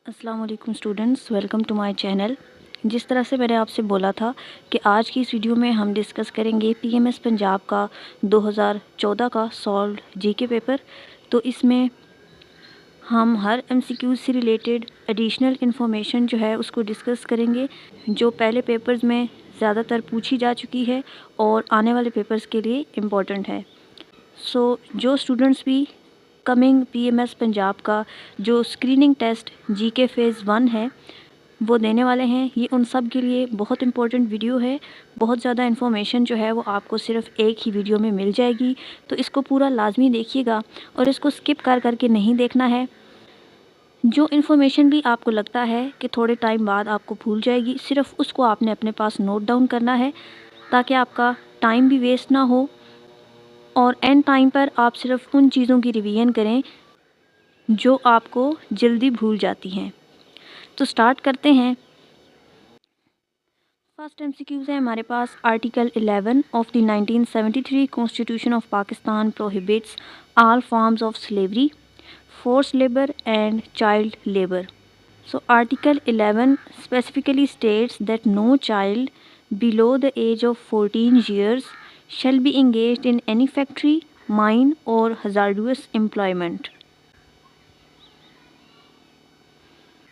अस्सलाम वालेकुम students, welcome to my channel. जिस तरह से मैंने आपसे बोला था कि आज की इस वीडियो में हम डिस्कस करेंगे पीएमएस पंजाब का 2014 का सॉल्व्ड जीके पेपर। तो इसमें हम हर एमसीक्यू से रिलेटेड एडिशनल इन्फॉर्मेशन जो है उसको डिस्कस करेंगे, जो पहले पेपर्स में ज़्यादातर पूछी जा चुकी है और आने वाले पेपर्स के लिए इम्पोर्टेंट है। जो स्टूडेंट्स भी कमिंग पीएमएस पंजाब का जो स्क्रीनिंग टेस्ट जीके फेज़ 1 है वो देने वाले हैं, ये उन सब के लिए बहुत इंपॉर्टेंट वीडियो है। बहुत ज़्यादा इन्फॉर्मेशन जो है वो आपको सिर्फ एक ही वीडियो में मिल जाएगी, तो इसको पूरा लाजमी देखिएगा और इसको स्किप कर करके नहीं देखना है। जो इन्फॉर्मेशन भी आपको लगता है कि थोड़े टाइम बाद आपको भूल जाएगी, सिर्फ उसको आपने अपने पास नोट डाउन करना है ताकि आपका टाइम भी वेस्ट ना हो और एंड टाइम पर आप सिर्फ उन चीज़ों की रिवीजन करें जो आपको जल्दी भूल जाती हैं। तो स्टार्ट करते हैं। फर्स्ट एमसीक्यूज़ है हमारे पास। Article 11 of the 1973 constitution of Pakistan prohibits all forms of slavery, force labour and child labour. So Article 11 specifically states that no child below the age of 14 years shall be engaged in any factory, mine or hazardous employment.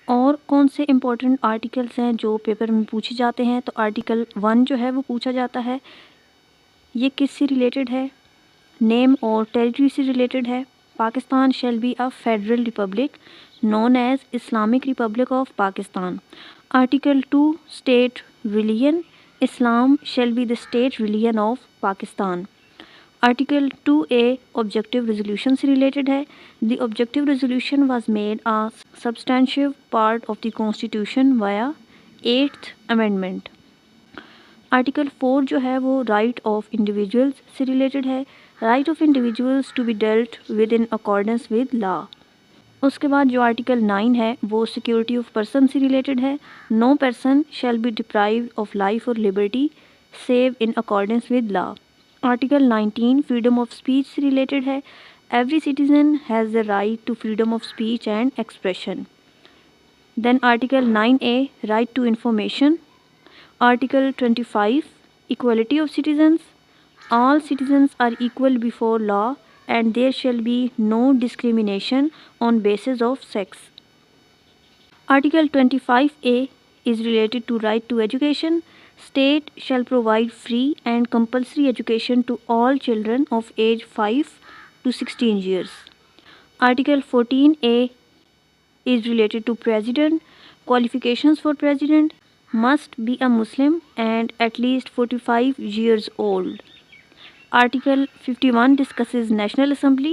और कौन से important articles हैं जो paper में पूछे जाते हैं? तो आर्टिकल 1 जो है वो पूछा जाता है। ये किससे रिलेटेड है? नेम और टेरिटरी से रिलेटेड है। Pakistan shall be a federal Republic known as Islamic Republic of Pakistan. Article 2 state religion, Islam shall be the state religion of Pakistan. Article 2A objective resolution से related है। The objective resolution was made a substantive part of the constitution via 8th amendment. Article 4 जो है वो right of individuals से related है। Right of individuals to be dealt with in accordance with law. उसके बाद जो article 9 है वो सिक्योरिटी ऑफ पर्सन से रिलेटेड है। No person shall be deprived of life और liberty save in accordance with law. Article 19 freedom of speech से related है। Every citizen has the right to freedom of speech and expression. Then article 9A right to information. Article 25 equality of citizens, all citizens are equal before law and there shall be no discrimination on basis of sex. Article 25A is related to right to education. State shall provide free and compulsory education to all children of age 5 to 16 years. Article 14A is related to president. Qualifications for president must be a Muslim and at least 45 years old. Article 51 discusses National Assembly.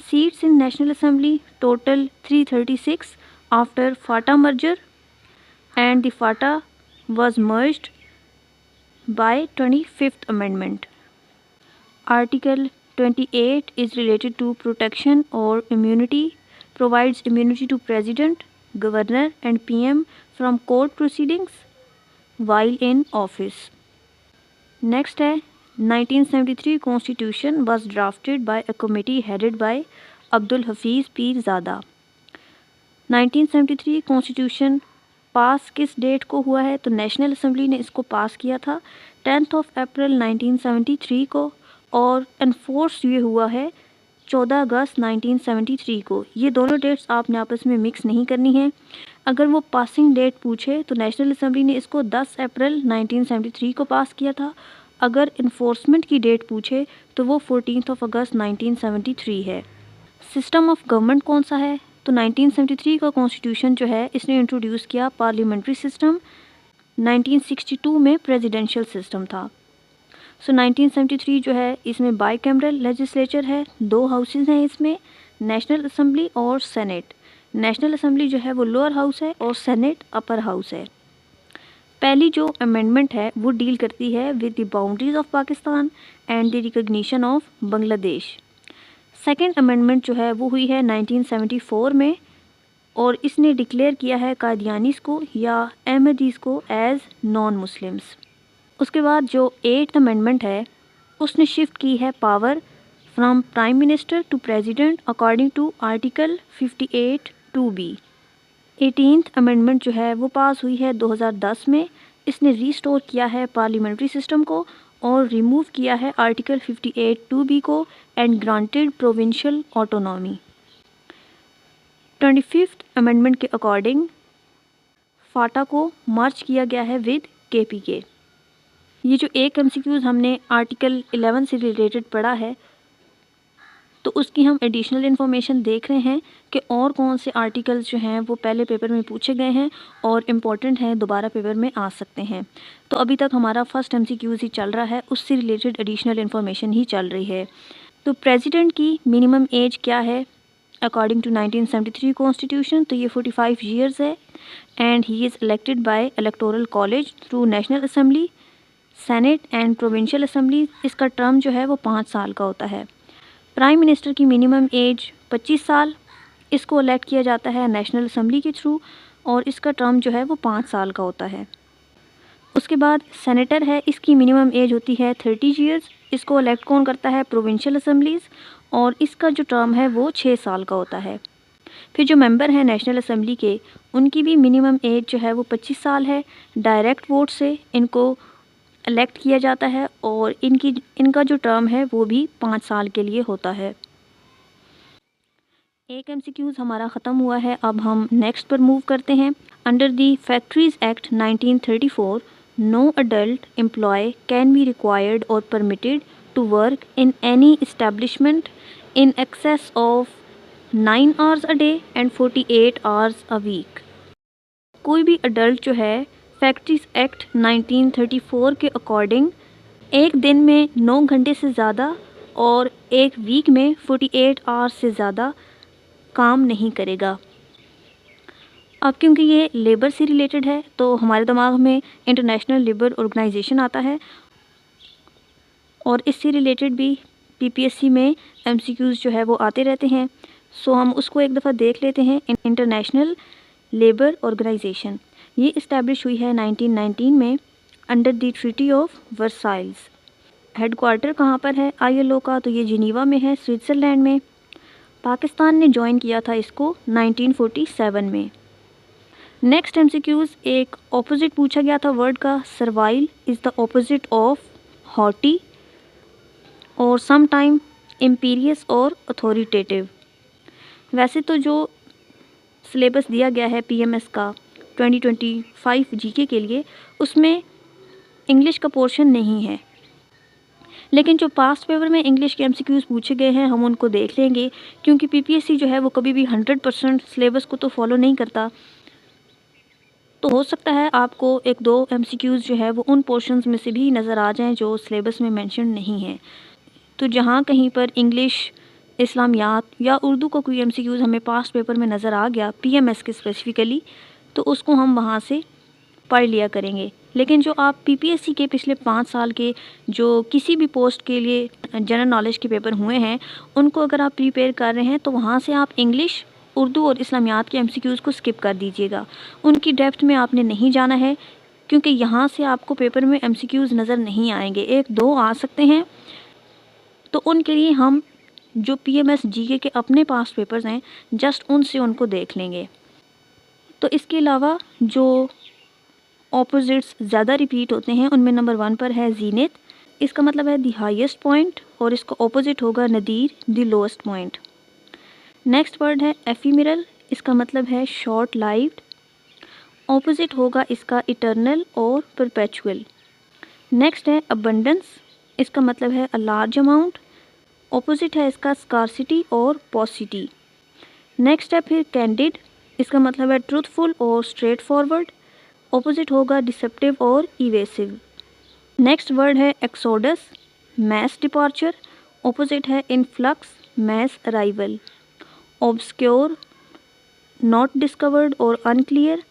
Seats in National Assembly total 336 after FATA merger, and the FATA was merged by 25th Amendment. Article 28 is related to protection or immunity, provides immunity to President, Governor and PM from court proceedings while in office. Next है 1973 Constitution was drafted by a committee headed by Abdul Hafiz Peerzada. 1973 constitution पास किस date को हुआ है? तो national assembly ने इसको पास किया था 10 अप्रैल 1973 को और एनफोर्स ये हुआ है 14 अगस्त 1973 को। ये दोनों डेट्स आपने आपस में मिक्स नहीं करनी है। अगर वो पासिंग डेट पूछे तो नेशनल असेंबली ने इसको 10 अप्रैल 1973 को पास किया था। अगर इन्फोर्समेंट की डेट पूछे तो वो 14 अगस्त 1973 है। सिस्टम ऑफ गवर्नमेंट कौन सा है? तो 1973 का कॉन्स्टिट्यूशन जो है इसने इंट्रोड्यूस किया पार्लियामेंट्री सिस्टम। 1962 में प्रेसिडेंशियल सिस्टम था। 1973 जो है इसमें बाईकैमरल लेजिस्लेचर है, 2 हाउसेज हैं इसमें, नेशनल असेंबली और सेनेट। नेशनल असेंबली जो है वो लोअर हाउस है और सेनेट अपर हाउस है। पहली जो अमेंडमेंट है वो डील करती है with the boundaries of Pakistan and the recognition of Bangladesh. Second amendment जो है वो हुई है 1974 में और इसने डिक्लेयर किया है कादियानीस को या अहमदीस को एज नॉन मुस्लिम्स। उसके बाद जो 8th अमेंडमेंट है उसने शिफ्ट की है power from prime minister to president according to article 58(2)(b। 18th amendment जो है वो पास हुई है 2010 में। इसने रीस्टोर किया है पार्लियामेंट्री सिस्टम को और रिमूव किया है आर्टिकल 58(2)(b) को and granted provincial autonomy. 25th amendment के अकॉर्डिंग फाटा को मर्ज किया गया है विद KPK। ये जो एक MCQs हमने आर्टिकल 11 से रिलेटेड पढ़ा है, तो उसकी हम एडिशनल इन्फॉर्मेशन देख रहे हैं कि और कौन से आर्टिकल्स जो हैं वो पहले पेपर में पूछे गए हैं और इम्पॉर्टेंट हैं, दोबारा पेपर में आ सकते हैं। तो अभी तक हमारा फर्स्ट MCQs ही चल रहा है, उससे रिलेटेड एडिशनल इन्फॉर्मेशन ही चल रही है। तो प्रेसिडेंट की मिनिमम एज क्या है अकॉर्डिंग टू 1973 कॉन्स्टिट्यूशन? तो ये 45 ईयर्स है and he is elected by electoral college through national assembly, senate and provincial assembly. इसका टर्म जो है वो 5 साल का होता है। प्राइम मिनिस्टर की मिनिमम एज 25 साल, इसको इलेक्ट किया जाता है नेशनल असेंबली के थ्रू और इसका टर्म जो है वो 5 साल का होता है। उसके बाद सेनेटर है, इसकी मिनिमम एज होती है 30 ईयर्स, इसको इलेक्ट कौन करता है? प्रोविंशियल असेंबलीज़, और इसका जो टर्म है वो 6 साल का होता है। फिर जो मेंबर हैं नेशनल असेंबली के, उनकी भी मिनिमम एज जो है वो 25 साल है। डायरेक्ट वोट से इनको इलेक्ट किया जाता है और इनका जो टर्म है वो भी 5 साल के लिए होता है। एक MCQs हमारा ख़त्म हुआ है, अब हम नेक्स्ट पर मूव करते हैं। Under the factories act 1934 no adult employ can be required और permitted to work in any establishment in excess of 9 hours a day and 48 hours a week. कोई भी अडल्ट जो है फैक्ट्रीज़ एक्ट 1934 के according एक दिन में 9 घंटे से ज़्यादा और एक वीक में 48 आवर्स से ज़्यादा काम नहीं करेगा। अब क्योंकि ये लेबर से रिलेटेड है तो हमारे दिमाग में इंटरनेशनल लेबर ऑर्गेनाइजेशन आता है और इससे रिलेटेड भी PPSC में MCQs जो है वो आते रहते हैं। सो हम उसको एक दफ़ा देख लेते हैं। इंटरनेशनल लेबर ऑर्गेनाइजेशन ये इस्टेब्लिश हुई है 1919 में under the treaty of Versailles. Headquarter कहाँ पर है ILO का? तो ये जिनीवा में है, स्विट्ज़रलैंड में। पाकिस्तान ने ज्वाइन किया था इसको 1947 में। नेक्स्ट MCQs एक ऑपोजिट पूछा गया था वर्ड का। Servile is the opposite of haughty और सम टाइम इम्पीरियस और अथॉरिटेटिव। वैसे तो जो सिलेबस दिया गया है PMS का 2025 GK के लिए, उसमें इंग्लिश का पोर्शन नहीं है, लेकिन जो पास्ट पेपर में इंग्लिश के MCQs पूछे गए हैं हम उनको देख लेंगे, क्योंकि PPSC जो है वो कभी भी 100% सिलेबस को तो फॉलो नहीं करता। तो हो सकता है आपको एक दो MCQs जो है वो उन पोर्शंस में से भी नज़र आ जाएं जो सिलेबस में मेंशन नहीं है। तो जहाँ कहीं पर इंग्लिश, इस्लामियात या उर्दू का कोई MCQs हमें पास्ट पेपर में नज़र आ गया PMS के स्पेसिफ़िकली, तो उसको हम वहाँ से पढ़ लिया करेंगे। लेकिन जो आप PPSC के पिछले 5 साल के जो किसी भी पोस्ट के लिए जनरल नॉलेज के पेपर हुए हैं, उनको अगर आप प्रिपेयर कर रहे हैं तो वहाँ से आप इंग्लिश, उर्दू और इस्लामियात के MCQs को स्किप कर दीजिएगा। उनकी डेप्थ में आपने नहीं जाना है, क्योंकि यहाँ से आपको पेपर में MCQs नज़र नहीं आएंगे। एक दो आ सकते हैं, तो उनके लिए हम जो PMS GK के अपने पास्ट पेपर्स हैं जस्ट उनसे उनको देख लेंगे। तो इसके अलावा जो ऑपोजिट्स ज़्यादा रिपीट होते हैं उनमें नंबर 1 पर है जीनित, इसका मतलब है द हाईएस्ट पॉइंट, और इसका ऑपोजिट होगा nadir, the lowest point. Next word है एफिमेरल, इसका मतलब है शॉर्ट लाइव्ड, ऑपोजिट होगा इसका इटर्नल और परपेचुअल। नेक्स्ट है अबंडेंस, इसका मतलब है अ लार्ज अमाउंट, ऑपोजिट है इसका स्कार्सिटी और पॉसिटी। नेक्स्ट है फिर कैंडिड, इसका मतलब है ट्रूथफुल और स्ट्रेट फॉरवर्ड, ऑपोजिट होगा डिसेप्टिव और इवेसिव। नेक्स्ट वर्ड है एक्सोडस, मैस डिपार्चर, ऑपोजिट है influx, mass arrival. Obscure, not discovered और अनक्लियर,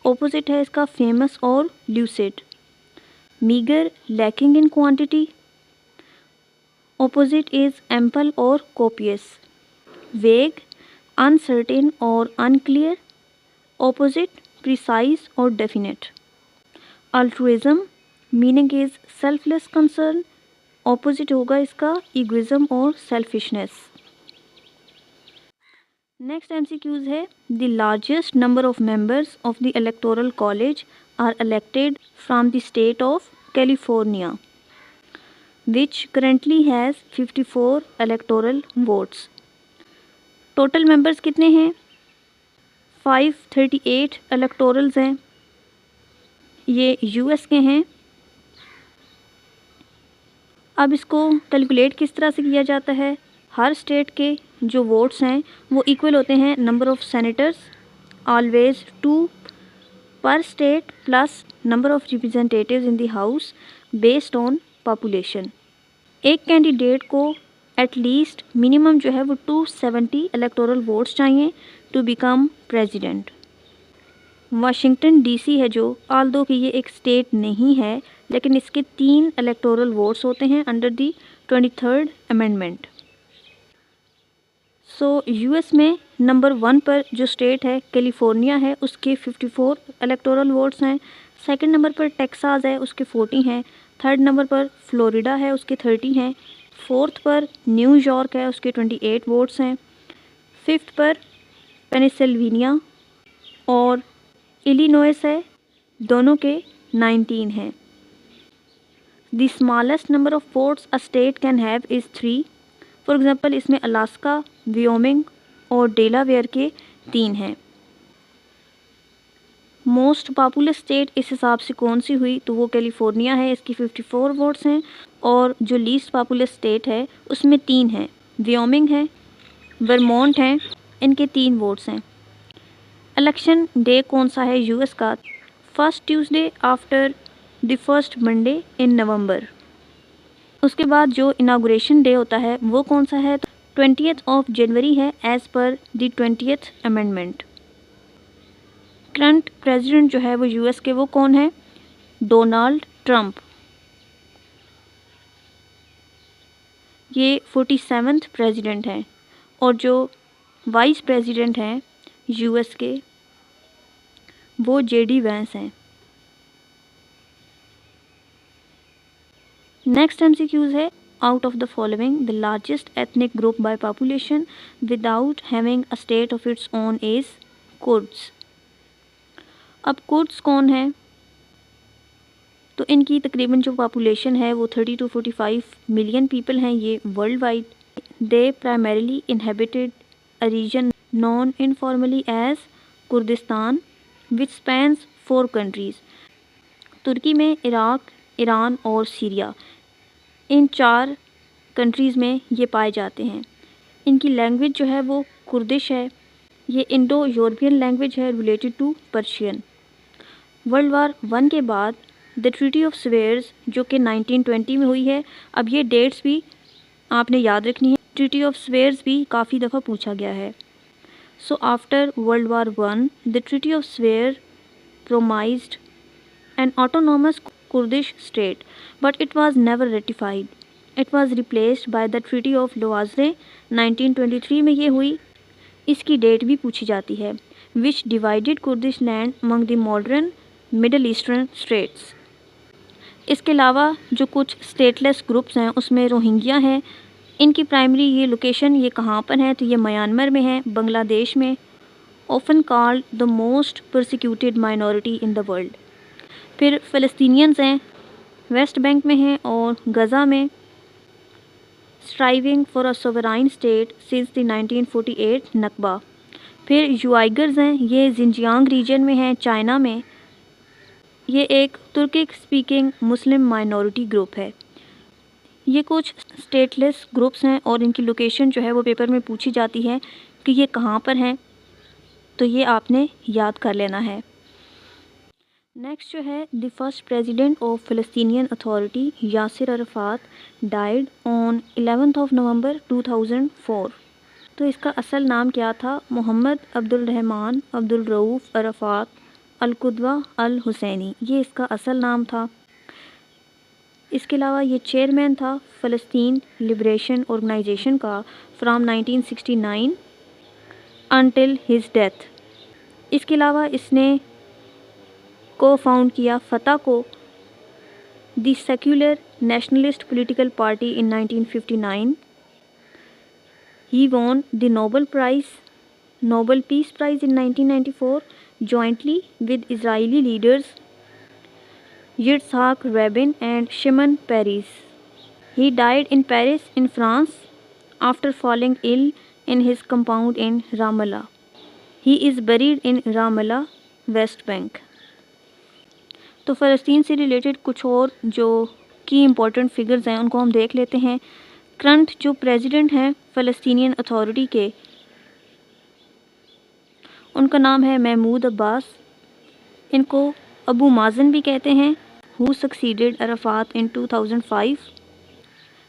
ऑपोजिट है इसका फेमस और lucid. Meagre, lacking in quantity, opposite is ample और कोपियस। वेग, अनसर्टेन और अनक्लियर, ऑपोजिट प्रिसाइज और definite. Altruism, meaning is selfless concern, opposite होगा इसका ईगोइज्म और सेल्फिशनेस। नेक्स्ट MCQs है the largest number of members of the electoral college are elected from the state of California which currently has 54 electoral votes. Total members कितने हैं? 538 electorals हैं। ये US के हैं। अब इसको कैलकुलेट किस तरह से किया जाता है? हर स्टेट के जो वोट्स हैं वो इक्वल होते हैं number of senators always 2 per state plus number of representatives in the house based on population. एक कैंडिडेट को एटलीस्ट मिनिमम जो है वो 270 इलेक्टोरल वोट्स चाहिए to become president. Washington DC है जो, ऑल्दो कि ये एक स्टेट नहीं है, लेकिन इसके 3 इलेक्टोरल वोट्स होते हैं under the 23rd amendment. So US में नंबर 1 पर जो स्टेट है कैलिफोर्निया है, उसके 54 इलेक्टोरल वोट्स हैं। सेकंड नंबर पर टेक्सास है, उसके 40 हैं। थर्ड नंबर पर फ्लोरिडा है, उसके 30 हैं। फोर्थ पर न्यूयॉर्क है, उसके 28 वोट्स हैं। फिफ्थ पर पेनिसिल्वेनिया और इलिनॉइस है, दोनों के 19 हैं। The smallest number of votes a state can have is 3। For example इसमें अलास्का, व्योमिंग और डेलावेयर के 3 हैं। मोस्ट पॉपुलर स्टेट इस हिसाब से कौन सी हुई, तो वो कैलिफोर्निया है, इसकी 54 वोट्स हैं। और जो लीस्ट पॉपुलर स्टेट है उसमें 3 हैं, व्योमिंग है, वर्मोंट हैं, इनके 3 वोट्स हैं। इलेक्शन डे कौन सा है US का? First Tuesday after the first Monday in November. उसके बाद जो इनाग्रेशन डे होता है वो कौन सा है? 20th ऑफ जनवरी है as per the 20th amendment. Current president जो है वो US के वो कौन है? Donald Trump. ये 47th प्रेसिडेंट हैं। और जो वाइस प्रेसिडेंट हैं US के वो JD वैंस हैं। नेक्स्ट MCQs है out of the following the largest ethnic group by population without having a state of its own is Kurds. अब कुर्ड्स कौन है? तो इनकी तकरीबन जो पॉपुलेशन है वो 30 to 45 मिलियन पीपल हैं ये world wide. They primarily inhabited a region known informally as Kurdistan which spans 4 countries. तुर्की में, इराक, ईरान और सीरिया, इन 4 कंट्रीज़ में ये पाए जाते हैं। इनकी लैंग्वेज जो है वो कुर्दिश है। ये इंडो यूरोपियन लैंग्वेज है related to Persian. World war 1 के बाद द ट्रीटी ऑफ स्वेयर्स जो कि 1920 में हुई है। अब ये डेट्स भी आपने याद रखनी है, ट्रीटी ऑफ स्वेयर्स भी काफ़ी दफ़ा पूछा गया है। So after world war 1 the treaty of Sevres promised an autonomous Kurdish state but it was never ratified. It was replaced by the treaty of Lausanne 1923 में ये हुई। इसकी डेट भी पूछी जाती है। Which divided Kurdish land among the modern Middle Eastern states. इसके अलावा जो कुछ स्टेटलेस ग्रुप्स हैं उसमें रोहिंग्या हैं। इनकी प्राइमरी ये लोकेशन ये कहाँ पर है? तो ये म्यांमार में है, बांग्लादेश में। Often called the most persecuted minority in the world. फिर फ़लस्तीनियंस हैं, वेस्ट बैंक में हैं और गज़ा में। Striving for a sovereign state since the 1948 नकबा। फिर यूआइगर्स हैं, ये जिंजियांग रीजन में हैं, चाइना में। ये एक तुर्किक स्पीकिंग मुस्लिम माइनॉरिटी ग्रुप है। ये कुछ स्टेटलेस ग्रुप्स हैं और इनकी लोकेशन जो है वो पेपर में पूछी जाती है कि ये कहाँ पर हैं, तो ये आपने याद कर लेना है। नेक्स्ट जो है the first president of Palestinian authority Yasser Arafat died on 11th of November 2004। तो इसका असल नाम क्या था? मोहम्मद अब्दुल रहमान अब्दुल रऊफ़ अरफ़ात अल कुद्वा अल हुसैनी, ये इसका असल नाम था। इसके अलावा ये चेयरमैन था फ़लस्तीन लिबरेशन ऑर्गेनाइजेशन का फ्रॉम 1969 अनटिल हिज डेथ। इसके अलावा इसने को फाउंड किया फ़तह को, the secular nationalist political party in 1959। He won the Nobel prize Nobel Peace Prize in 1994 jointly with Israeli leaders Yitzhak Rabin and Shimon Peres. He died in Paris in France after falling ill in his compound in Ramallah. He is buried in Ramallah, West Bank. तो फ़लस्तीन से related कुछ और जो की important figures हैं उनको हम देख लेते हैं। करंट जो प्रेसिडेंट हैं फ़लस्तीनियन अथॉरिटी के, उनका नाम है महमूद अब्बास। इनको अबू माज़न भी कहते हैं, हु सक्सीडेड अरफात इन 2005।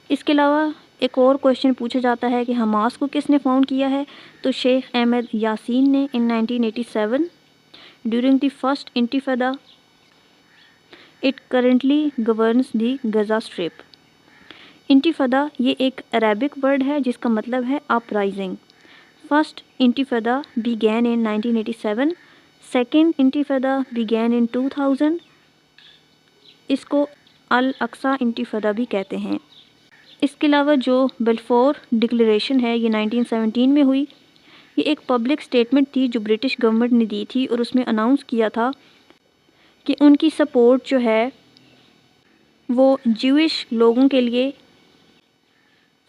इसके अलावा एक और क्वेश्चन पूछा जाता है कि हमास को किसने फाउंड किया है, तो शेख अहमद यासीन ने in 1987 during the first intifada. It currently governs the Gaza strip. Intifada ये एक अरेबिक वर्ड है जिसका मतलब है uprising. First intifada began in 1987, second intifada began in 2000। इसको अल अक्सा इंतिफादा भी कहते हैं। इसके अलावा जो बल्फोर डिक्लेरेशन है ये 1917 में हुई। ये एक पब्लिक स्टेटमेंट थी जो ब्रिटिश गवर्नमेंट ने दी थी और उसमें अनाउंस किया था कि उनकी सपोर्ट जो है वो ज्यूइश लोगों के लिए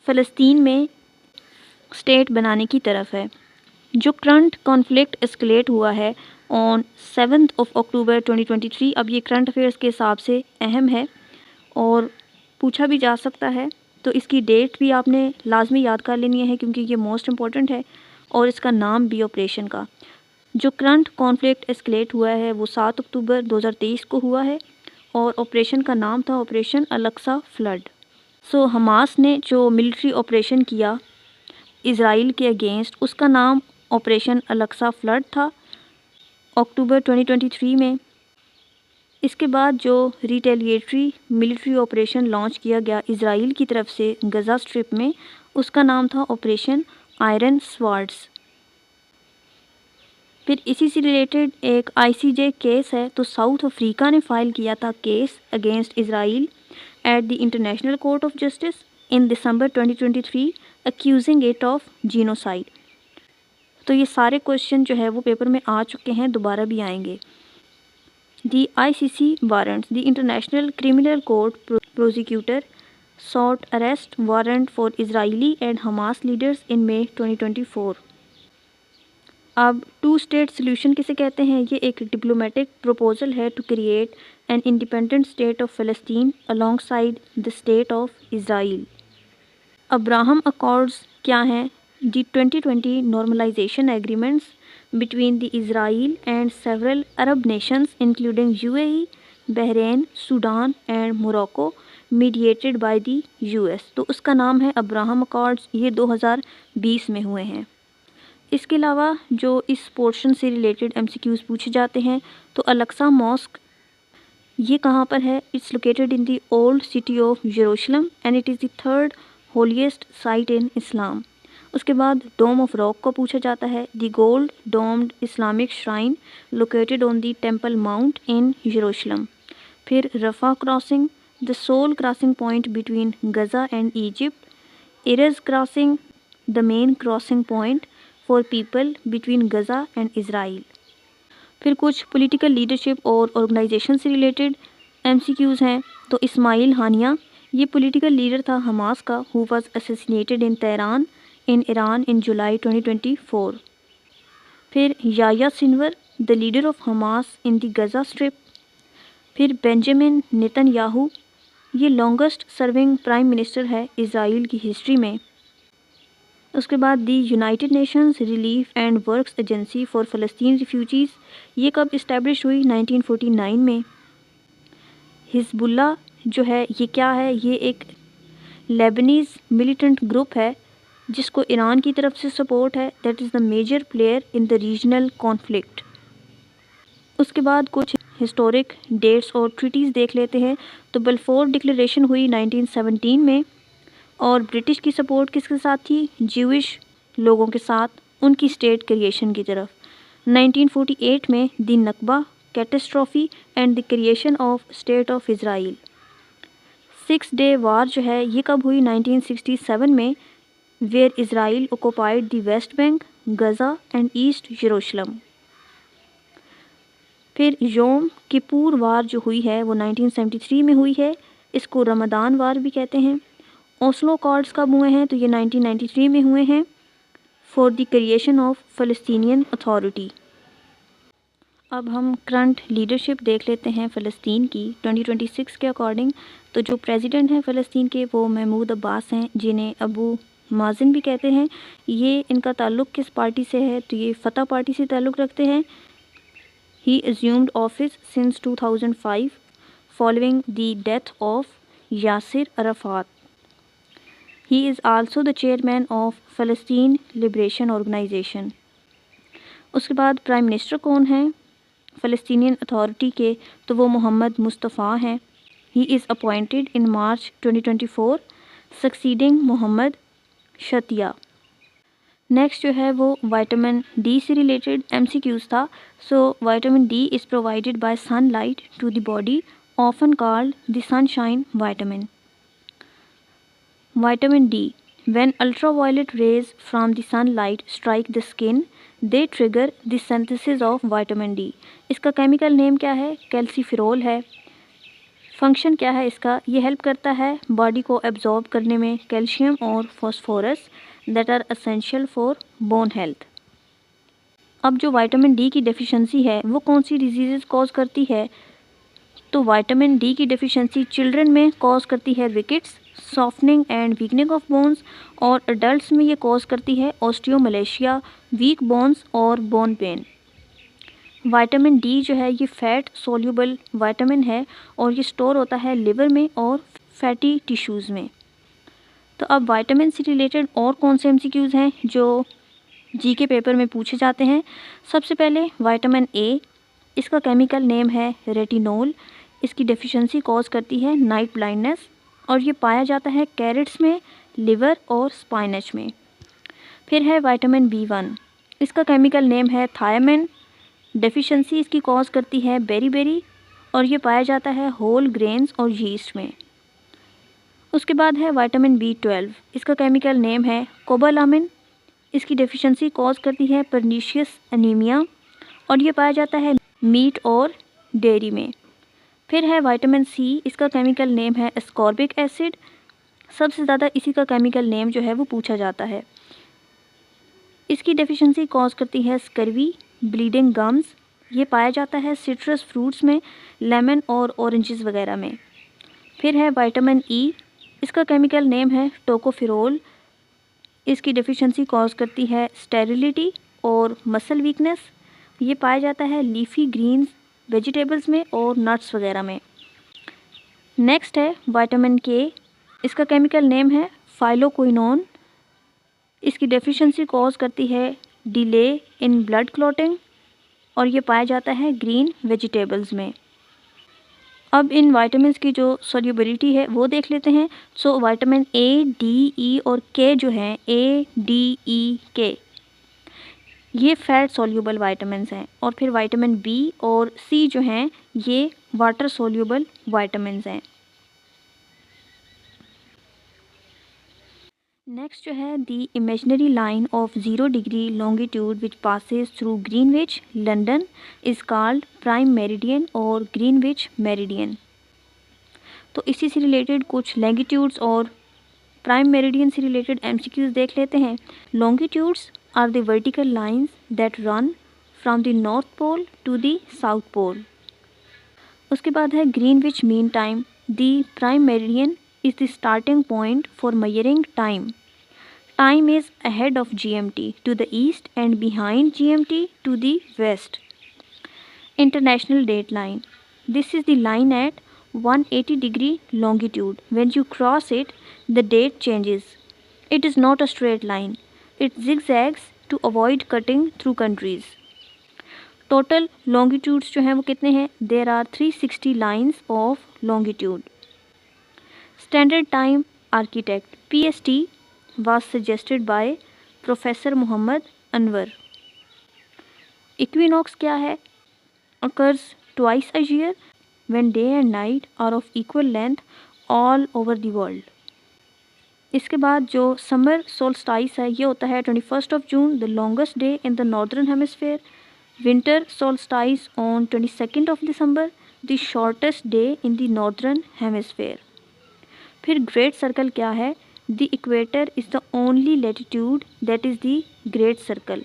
फ़लस्तीन में स्टेट बनाने की तरफ है। जो करंट कॉन्फ्लिक्ट एस्केलेट हुआ है ऑन 7 अक्टूबर 2023, अब ये करंट अफेयर्स के हिसाब से अहम है और पूछा भी जा सकता है, तो इसकी डेट भी आपने लाजमी याद कर लेनी है क्योंकि ये मोस्ट इम्पॉर्टेंट है, और इसका नाम भी ऑपरेशन का। जो करंट कॉन्फ्लिक्ट एस्केलेट हुआ है वो 7 अक्टूबर 2023 को हुआ है और ऑपरेशन का नाम था ऑपरेशन अल अक्सा फ्लड। सो हमास ने जो मिलिट्री ऑपरेशन किया इज़राइल के अगेंस्ट, उसका नाम ऑपरेशन अल अक्सा फ्लड था अक्टूबर 2023 में। इसके बाद जो रिटेलिएटरी मिलिट्री ऑपरेशन लॉन्च किया गया इज़राइल की तरफ से गज़ा स्ट्रिप में, उसका नाम था ऑपरेशन आयरन स्वॉर्ड्स। फिर इसी से रिलेटेड एक ICJ केस है, तो साउथ अफ्रीका ने फाइल किया था case against Israel at the international court of justice in December 2023 accusing it of genocide. तो ये सारे क्वेश्चन जो है वो पेपर में आ चुके हैं, दोबारा भी आएंगे। The ICC warrants, the international criminal court prosecutor sought arrest warrant for Israeli and Hamas leaders in May 2024। अब टू स्टेट सोल्यूशन किसे कहते हैं? ये एक डिप्लोमेटिक प्रपोजल है to create an independent state of फ़लस्तीन alongside the state of Israel. Abraham accords क्या हैं? The 2020 normalisation agreements between the Israel and several Arab nations including UAE, Bahrain, Sudan and Morocco, mediated by the US। तो उसका नाम है Abraham accords. ये 2020 में हुए हैं। इसके अलावा जो इस पोर्शन से रिलेटेड MCQs पूछे जाते हैं, तो अल अक्सा मॉस्क ये कहाँ पर है? It's located in the old city of Jerusalem and it is the third holiest site in Islam. उसके बाद डोम ऑफ रॉक को पूछा जाता है, the gold domed Islamic shrine located on the temple mount in Jerusalem. फिर Rafah crossing, the sole crossing point between Gaza and Egypt. Erez crossing, the main crossing point for people between Gaza and Israel. फिर कुछ political leadership और organisation से related MCQs हैं, तो Ismail Haniyeh ये political leader था Hamas का, who was assassinated in Tehran in Iran in July 2024। फिर Yahya Sinwar the leader of Hamas in the Gaza strip. फिर बेंजामिन नेतन्याहू ये लॉन्गेस्ट सर्विंग प्राइम मिनिस्टर है Israel की history में। उसके बाद the United Nations relief and works agency for Palestine refugees ये कब इस्टेब्लिश हुई? 1949 में। हिजबुल्ला जो है ये क्या है? ये एक लेबनीज़ मिलिटेंट ग्रुप है जिसको ईरान की तरफ से सपोर्ट है। That is the major player in the regional conflict. उसके बाद कुछ हिस्टोरिक डेट्स और ट्रीटीज़ देख लेते हैं। तो बल्फोर डिक्लेरेशन हुई 1917 में, और ब्रिटिश की सपोर्ट किसके साथ थी? ज्यूइश लोगों के साथ, उनकी स्टेट क्रिएशन की तरफ। 1948 में the Nakba catastrophe and the creation of state of Israel. 6 day war जो है ये कब हुई? 1967 में, where Israel occupied the West Bank Gaza and East Jerusalem. फिर योम किपुर वार जो हुई है वो 1973 में हुई है, इसको रमदान वार भी कहते हैं। ओस्लो अकॉर्ड्स कब हुए हैं, तो ये 1993 में हुए हैं, for the creation of Palestinian authority. अब हम करंट लीडरशिप देख लेते हैं फ़लस्तीन की 2026 के अकॉर्डिंग। तो जो प्रेसिडेंट हैं फ़लस्तीन के वो महमूद अब्बास हैं, जिन्हें अबू माजिन भी कहते हैं। ये इनका ताल्लुक़ किस पार्टी से है, तो ये फ़तह पार्टी से ताल्लुक़ रखते हैं। ही assumed office since 2005 following the death of Yasser Arafat. He is also the chairman of Palestine Liberation Organization. उसके बाद प्राइम मिनिस्टर कौन है फ़लस्तीनियन अथॉरिटी के, तो वो मोहम्मद मुस्तफ़ा हैं। He is appointed in March 2024 succeeding Mohammad Shtayyeh. Next जो है वो विटामिन डी से रिलेटेड MCQs था। So vitamin D is provided by sunlight to the body, often called the sunshine vitamin. Vitamin D, when ultraviolet rays from the sunlight strike the skin, they trigger the synthesis of vitamin D. इसका chemical name क्या है, calciferol है। Function क्या है इसका, ये help करता है बॉडी को एब्जॉर्ब करने में कैल्शियम और phosphorus that are essential for bone health. अब जो विटामिन डी की डेफिशिएंसी है वो कौन सी डिजीज़ कॉज करती है, तो विटामिन डी की डेफिशिएंसी चिल्ड्रन में कॉज करती है rickets, softening and weakening of bones, और अडल्ट्स में ये कॉज करती है ऑस्टियोमलेशिया, वीक बोन्स और बोन पेन। विटामिन डी जो है ये फैट सोल्यूबल विटामिन है और ये स्टोर होता है लिवर में और फैटी टिश्यूज़ में। तो अब विटामिन से रिलेटेड और कौन से MCQs हैं जो जीके पेपर में पूछे जाते हैं। सबसे पहले विटामिन ए, इसका केमिकल नेम है रेटिनोल। इसकी डेफिशिएंसी कॉज करती है नाइट ब्लाइंडनेस और ये पाया जाता है कैरेट्स में, लिवर और स्पाइनच में। फिर है विटामिन B1, इसका केमिकल नेम है थायमिन। डेफिशिएंसी इसकी कॉज करती है बेरी और ये पाया जाता है होल ग्रेन्स और यीस्ट में। उसके बाद है विटामिन B12, इसका केमिकल नेम है कोबालामिन। इसकी डेफिशिएंसी कॉज करती है परनीशियस एनीमिया और ये पाया जाता है मीट और डेयरी में। फिर है विटामिन C, इसका केमिकल नेम है एस्कॉर्बिक एसिड। सबसे ज़्यादा इसी का केमिकल नेम जो है वो पूछा जाता है। इसकी डेफिशिएंसी कॉज करती है स्कर्वी, ब्लीडिंग गम्स। ये पाया जाता है सिट्रस फ्रूट्स में, लेमन और ऑरेंजेस वगैरह में। फिर है विटामिन E, इसका केमिकल नेम है टोकोफेरोल। इसकी डेफिशिएंसी कॉज करती है स्टेरिलिटी और मसल वीकनेस। ये पाया जाता है लीफी ग्रीन्स, वेजिटेबल्स में और नट्स वगैरह में। नेक्स्ट है विटामिन K, इसका केमिकल नेम है फाइलोक्विनोन। इसकी डेफिशिएंसी कॉज करती है डिले इन ब्लड क्लॉटिंग और ये पाया जाता है ग्रीन वेजिटेबल्स में। अब इन विटामिन्स की जो सोल्यूबिलिटी है वो देख लेते हैं। So vitamin A, D, E और K जो हैं, A, D, E, K, ये फैट सोल्यूबल विटामिन्स हैं। और फिर विटामिन B और C जो हैं ये वाटर सोल्यूबल विटामिन्स हैं। नेक्स्ट जो है the imaginary line of 0 degree longitude which passes through Greenwich London is called prime meridian और ग्रीनविच मेरिडियन। तो इसी से रिलेटेड कुछ लॉन्गिट्यूड्स और प्राइम मेरिडियन से रिलेटेड MCQs देख लेते हैं। Longitudes are the vertical lines that run from the north pole to the south pole. उसके बाद है Greenwich mean time. The prime meridian is the starting point for measuring time. Time is ahead of GMT to the east and behind GMT to the west. International date line. This is the line at 180 degree longitude. When you cross it, the date changes. It is not a straight line. It zigzags to avoid cutting through countries. Total longitudes जो हैं वो कितने हैं? There are 360 lines of longitude. Standard Time Architect PST was suggested by Professor Muhammad Anwar. Equinox क्या है? Occurs twice a year when day and night are of equal length all over the world. इसके बाद जो summer solstice है ये होता है 21 June, the longest day in the northern hemisphere. Winter solstice on 22 December, the shortest day in the northern hemisphere. फिर great circle क्या है? The equator is the only latitude that is the great circle,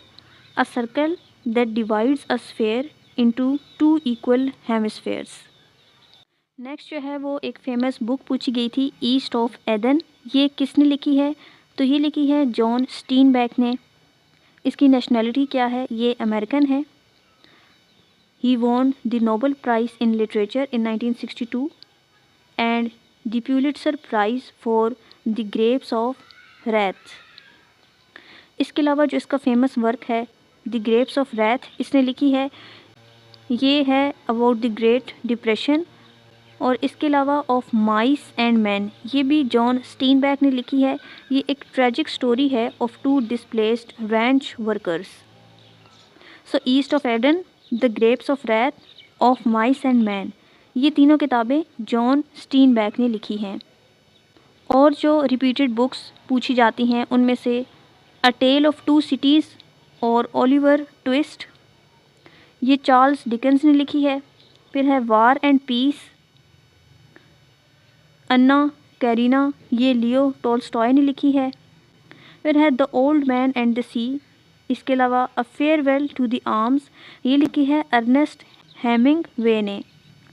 a circle that divides a sphere into 2 equal hemispheres. Next जो है वो एक famous book पूछी गई थी, ईस्ट ऑफ एडन। ये किसने लिखी है? तो ये लिखी है जॉन स्टीनबैक ने। इसकी नेशनैलिटी क्या है? ये अमेरिकन है। He won the Nobel prize in literature in 1962 and the Pulitzer prize for the grapes of wrath. इसके अलावा जो इसका फेमस वर्क है द ग्रेप्स ऑफ रैथ, इसने लिखी है, ये है अबाउट द ग्रेट डिप्रेशन। और इसके अलावा ऑफ माइस एंड मैन, ये भी जॉन स्टीनबैक ने लिखी है। ये एक ट्रेजिक स्टोरी है of 2 displaced ranch workers. So East of Eden, the grapes of Wrath, of Mice and Men, ये तीनों किताबें जॉन स्टीनबैक ने लिखी हैं। और जो रिपीटेड बुक्स पूछी जाती हैं उनमें से अ टेल ऑफ 2 सिटीज़ और ओलिवर ट्विस्ट, ये चार्ल्स डिकेंस ने लिखी है। फिर है war and peace, Anna Karenina, ये लियो टॉल्स्टॉय ने लिखी है। फिर है the old man and the sea, इसके अलावा a farewell to the arms, ये लिखी है अर्नेस्ट हेमिंगवे ने।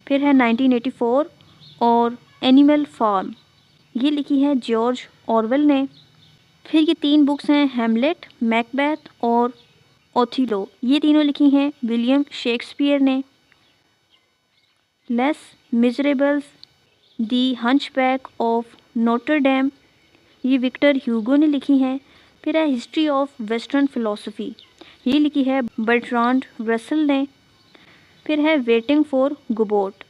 फिर है 1984 और एनिमल फार्म, ये लिखी है जॉर्ज ऑरवेल ने। फिर ये 3 बुक्स हैं, हैमलेट, मैकबेथ और ओथिलो, ये तीनों लिखी हैं विलियम शेक्सपियर ने। Les Miserables, the hunchback of Notre Dame, ये विक्टर ह्यूगो ने लिखी हैं। फिर है हिस्ट्री ऑफ वेस्टर्न फ़िलासफ़ी, ये लिखी है बर्ट्रांड रसल ने। फिर है वेटिंग फॉर गोबोट,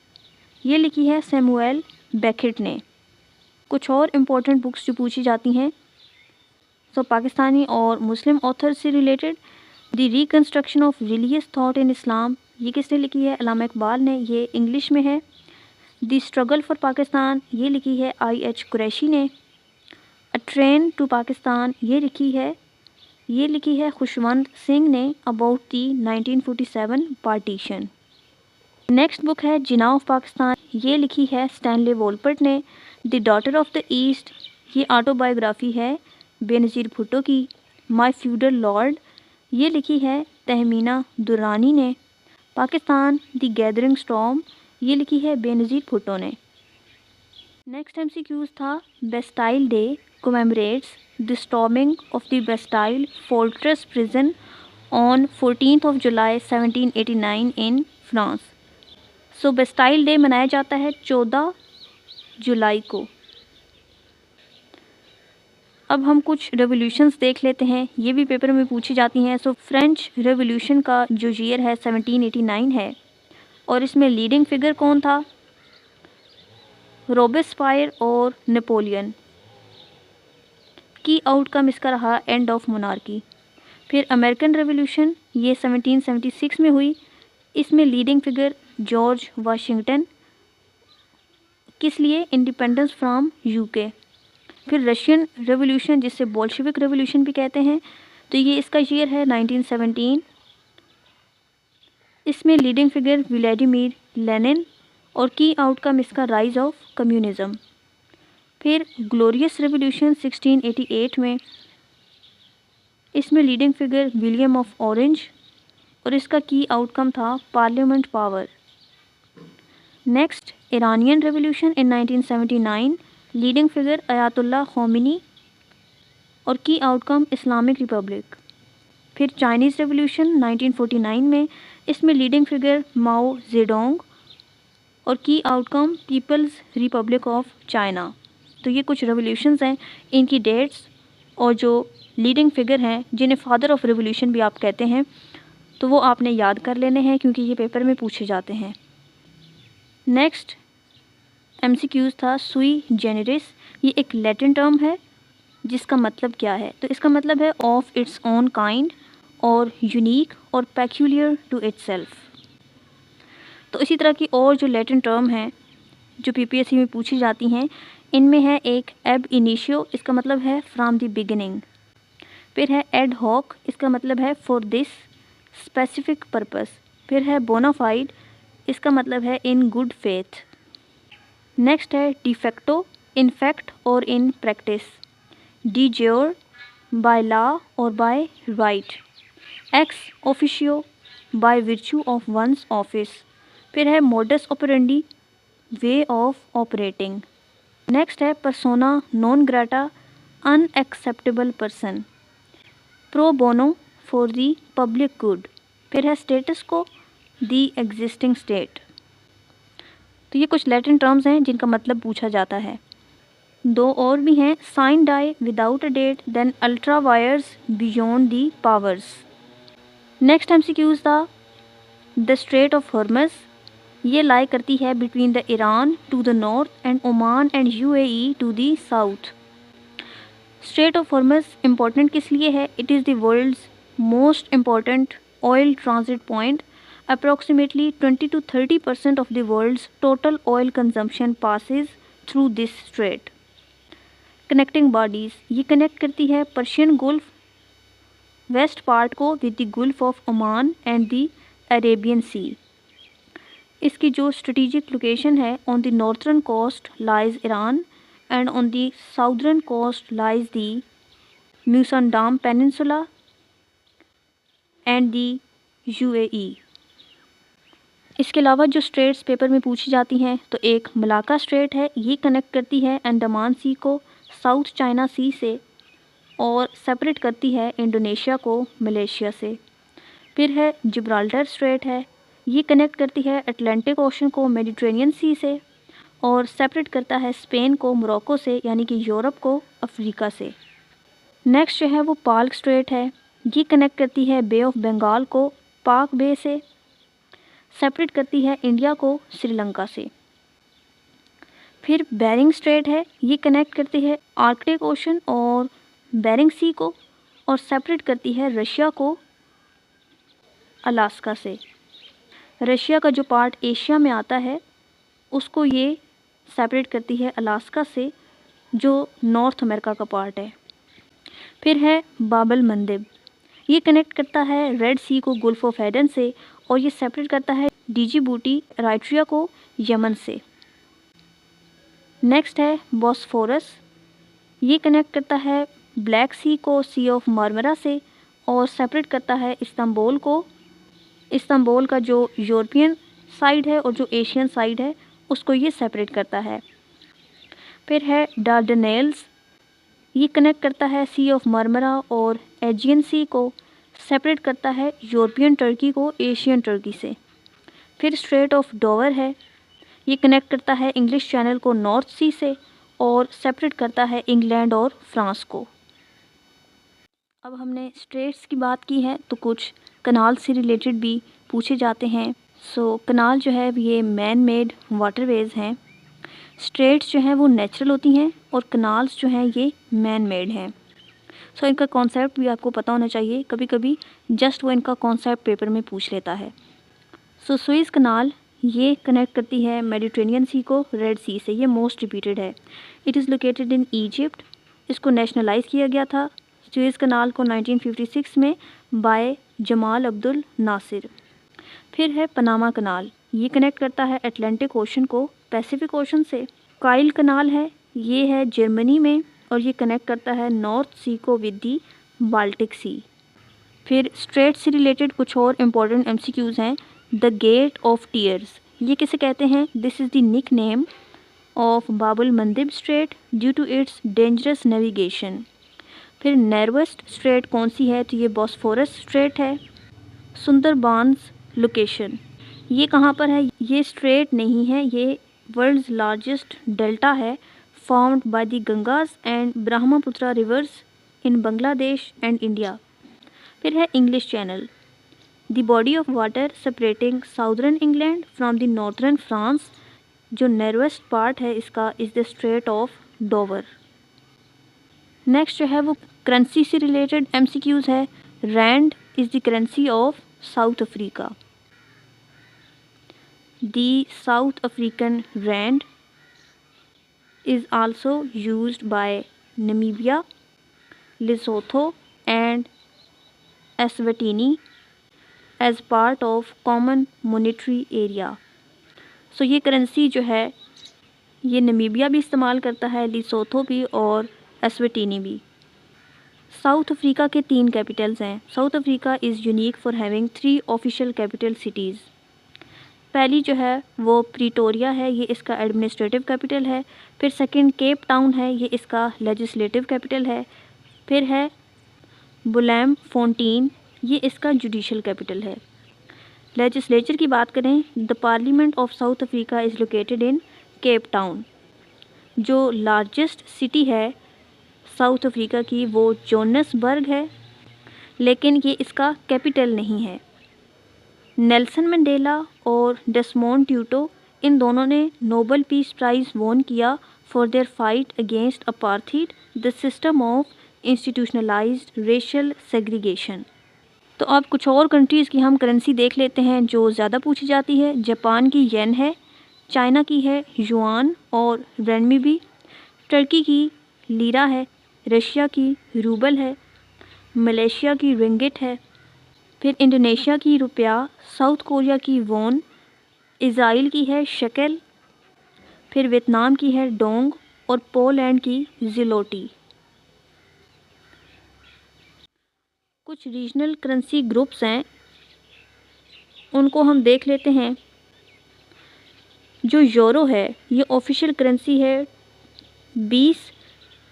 ये लिखी है सैमुअल बेकेट ने। कुछ और इम्पोर्टेंट बुक्स जो पूछी जाती हैं तो पाकिस्तानी और मुस्लिम ऑथर से related, the reconstruction of religious thought in Islam, ये किसने लिखी है? अल्लामा इकबाल ने, ये इंग्लिश में है। द स्ट्रगल फॉर पाकिस्तान, ये लिखी है I.H. कुरैशी ने। अ ट्रेन टू पाकिस्तान, ये लिखी है खुशवंत सिंह ने about the 1947 partition. Next book है जिना ऑफ पाकिस्तान, ये लिखी है स्टैनले वोलपर्ट ने। The daughter of the east, ये ऑटोबायोग्राफी है बेनज़ीर भुट्टो की। माय फ्यूडल लॉर्ड, ये लिखी है तहमीना दुरानी ने। पाकिस्तान द गैदरिंग स्टॉर्म, ये लिखी है बेनज़ीर भुट्टो ने। नेक्स्ट MCQs था Bastille day commemorates the storming of the Bastille Fortress prison on 14th July 1789 in France. So Bastille day मनाया जाता है 14 जुलाई को। अब हम कुछ रेवोल्यूशंस देख लेते हैं, ये भी पेपर में पूछी जाती हैं। सो फ्रेंच रेवोल्यूशन का जो ईयर है 1789 है और इसमें लीडिंग फिगर कौन था? रोबेस्पायर और नेपोलियन। की आउटकम इसका रहा एंड ऑफ मोनार्की। फिर अमेरिकन रेवोल्यूशन, ये 1776 में हुई, इसमें लीडिंग फिगर जॉर्ज वाशिंगटन। किस लिए? Independence from UK. फिर रशियन रेवोल्यूशन, जिसे बोल्शेविक रेवोल्यूशन भी कहते हैं, तो ये इसका ईयर है 1917। इसमें लीडिंग फिगर व्लादिमीर लेनिन और की आउटकम इसका राइज ऑफ कम्युनिज्म। फिर ग्लोरियस रेवोल्यूशन 1688 में, इसमें leading figure William of Orange और इसका की आउटकम था parliament power. Next Iranian revolution in 1979, leading figure Ayatollah Khomeini और की आउटकम इस्लामिक रिपब्लिक। फिर चाइनीज़ रेवोल्यूशन 1949 में, इसमें लीडिंग फिगर माओ जेडोंग और की outcome people's republic of China. तो ये कुछ रेवोल्यूशंस हैं, इनकी डेट्स और जो लीडिंग फिगर हैं, जिन्हें फादर ऑफ रेवोल्यूशन भी आप कहते हैं, तो वो आपने याद कर लेने हैं क्योंकि ये पेपर में पूछे जाते हैं। नेक्स्ट MCQs था सुई जेनेरिस, ये एक लैटिन टर्म है जिसका मतलब क्या है? तो इसका मतलब है ऑफ इट्स ओन काइंड और यूनिक और पेक्यूलियर टू इटसेल्फ। तो इसी तरह की और जो लैटिन टर्म हैं जो PPSC में पूछी जाती हैं, इनमें है एक एब इनिशियो, इसका मतलब है फ्रॉम द बिगिनिंग। फिर है एड हॉक, इसका मतलब है फॉर दिस स्पेसिफिक पर्पस। फिर है बोनाफाइड, इसका मतलब है इन गुड फेथ। नेक्स्ट है डिफेक्टो, इन फैक्ट और in practice. De jure, by law और by right. Ex officio, by virtue of one's office. फिर है modus operandi, way of operating. Next है persona non grata, unacceptable person. Pro bono, for the public good. फिर है status को, the existing state. तो ये कुछ लैटिन टर्म्स हैं जिनका मतलब पूछा जाता है। दो और भी हैं, sine die without a date, then ultra vires beyond the powers. Next MCQs था द स्ट्रेट ऑफ हॉर्मस, ये लाई करती है between the Iran to the north and Oman and UAE to the south. Strait of Hormuz important किस लिए है? It is the world's most important oil transit point. Approximately 20 to 30% of the world's total oil consumption passes through this strait. Connecting bodies, ये connect करती है Persian gulf west part को with the gulf of Oman and the Arabian sea. इसकी जो strategic location है, on the northern coast lies Iran and on the southern coast lies the Musandam peninsula and the UAE. इसके अलावा जो straits paper में पूछी जाती हैं, तो एक मलाका स्ट्रेट है, ये कनेक्ट करती है अंडमान सी को साउथ चाइना सी से और सेपरेट करती है इंडोनेशिया को मलेशिया से। फिर है जिब्राल्टर स्ट्रेट है, ये कनेक्ट करती है अटलांटिक ओशन को मेडिटेरेनियन सी से और सेपरेट करता है स्पेन को मोरक्को से, यानी कि यूरोप को अफ्रीका से। नेक्स्ट जो है वो पाल्क स्ट्रेट है, ये कनेक्ट करती है बे ऑफ बंगाल को पाक बे से, सेपरेट करती है इंडिया को श्रीलंका से। फिर बेरिंग स्ट्रेट है, ये कनेक्ट करती है आर्कटिक ओशन और बेरिंग सी को और सेपरेट करती है रशिया को अलास्का से। रशिया का जो पार्ट एशिया में आता है उसको ये सेपरेट करती है अलास्का से, जो नॉर्थ अमेरिका का पार्ट है। फिर है बाबल मंदिब, ये कनेक्ट करता है रेड सी को गुल्फ ऑफ एडन से और ये सेपरेट करता है डिजिबूटी राइट्रिया को यमन से। नेक्स्ट है बॉस्फोरस, ये कनेक्ट करता है ब्लैक सी को सी ऑफ मार्मरा से और सेपरेट करता है इस्तांबुल को, इस्तांबुल का जो यूरोपियन साइड है और जो एशियन साइड है उसको ये सेपरेट करता है। फिर है डार्डनेल्स, ये कनेक्ट करता है सी ऑफ मार्मरा और एजियन सी को, सेपरेट करता है यूरोपियन टर्की को एशियन टर्की से। फिर स्ट्रेट ऑफ डोवर है, ये कनेक्ट करता है इंग्लिश चैनल को नॉर्थ सी से और सेपरेट करता है इंग्लैंड और फ्रांस को। अब हमने स्ट्रेट्स की बात की है तो कुछ कनाल से रिलेटेड भी पूछे जाते हैं। सो कनाल जो है ये मैन मेड वाटरवेज हैं। स्ट्रेट्स जो हैं वो नेचुरल होती हैं और कनाल्स जो हैं ये मैन मेड हैं। सो इनका कॉन्सेप्ट भी आपको पता होना चाहिए, कभी कभी जस्ट वो इनका कॉन्सेप्ट पेपर में पूछ लेता है। सो सुएज कनाल ये कनेक्ट करती है मेडिटेरेनियन सी को रेड सी से, ये मोस्ट रिपीटेड है। It is located in Egypt, इसको नेशनलाइज किया गया था सुएज कनाल को 1956 में बाय जमाल अब्दुल नासिर। फिर है पनामा कनाल, ये कनेक्ट करता है अटलांटिक ओशन को पैसिफिक ओशन से। काइल कनाल है, ये है जर्मनी में और ये कनेक्ट करता है नॉर्थ सी को विद दी बाल्टिक सी। फिर स्ट्रेट से रिलेटेड कुछ और इम्पोर्टेंट एमसीक्यूज़ हैं। द गेट ऑफ टीयर्स, ये किसे कहते हैं? This is the nick name of Bab el Mandeb strait due to its dangerous navigation. फिर नर्वस्ट स्ट्रेट कौन सी है? तो ये बॉस्फोरस स्ट्रेट है। सुंदरबांस लोकेशन, ये कहाँ पर है? ये स्ट्रेट नहीं है, ये वर्ल्ड्स लार्जेस्ट डेल्टा है formed by the Gangas and Brahmaputra rivers in Bangladesh and India. फिर है English channel, the body of water separating southern England from the northern France, जो नर्वेस्ट पार्ट है इसका is the strait of Dover. Next जो है वो currency से related MCQs है। Rand is the currency of South Africa. The South African rand is also used by Namibia, Lesotho and Eswatini as part of common monetary area। सो ये currency जो है ये Namibia भी इस्तेमाल करता है, लिसोथो भी और एस्वाटिनी भी। साउथ अफ्रीका के 3 कैपिटल्स हैं। South Africa is unique for having 3 official capital cities. पहली जो है वो प्रीटोरिया है, ये इसका एडमिनिस्ट्रेटिव कैपिटल है। फिर सेकंड केप टाउन है, ये इसका लेजिस्लेटिव कैपिटल है। फिर है बुलैम फोंटीन, ये इसका जुडिशल कैपिटल है। लेजिस्लेचर की बात करें, the parliament of South Africa is located in Cape Town. जो लार्जेस्ट सिटी है साउथ अफ्रीका की वो जोहान्सबर्ग है, लेकिन ये इसका कैपिटल नहीं है। नेल्सन मंडेला और डेसमोंड ट्यूटो, इन दोनों ने नोबेल पीस प्राइज़ वॉन किया for their fight against apartheid, the system of institutionalised racial segregation. तो अब कुछ और कंट्रीज़ की हम करेंसी देख लेते हैं जो ज़्यादा पूछी जाती है। जापान की येन है, चाइना की है युआन और रेनमिबी, टर्की की लीरा है, रशिया की रूबल है, मलेशिया की रिंगिट है, फिर इंडोनेशिया की रुपया, साउथ कोरिया की वॉन, इज़राइल की है शकेल, फिर वियतनाम की है डोंग और पोलैंड की ज़िलोटी। कुछ रीजनल करेंसी ग्रुप्स हैं, उनको हम देख लेते हैं। जो यूरो है ये ऑफिशियल करेंसी है 20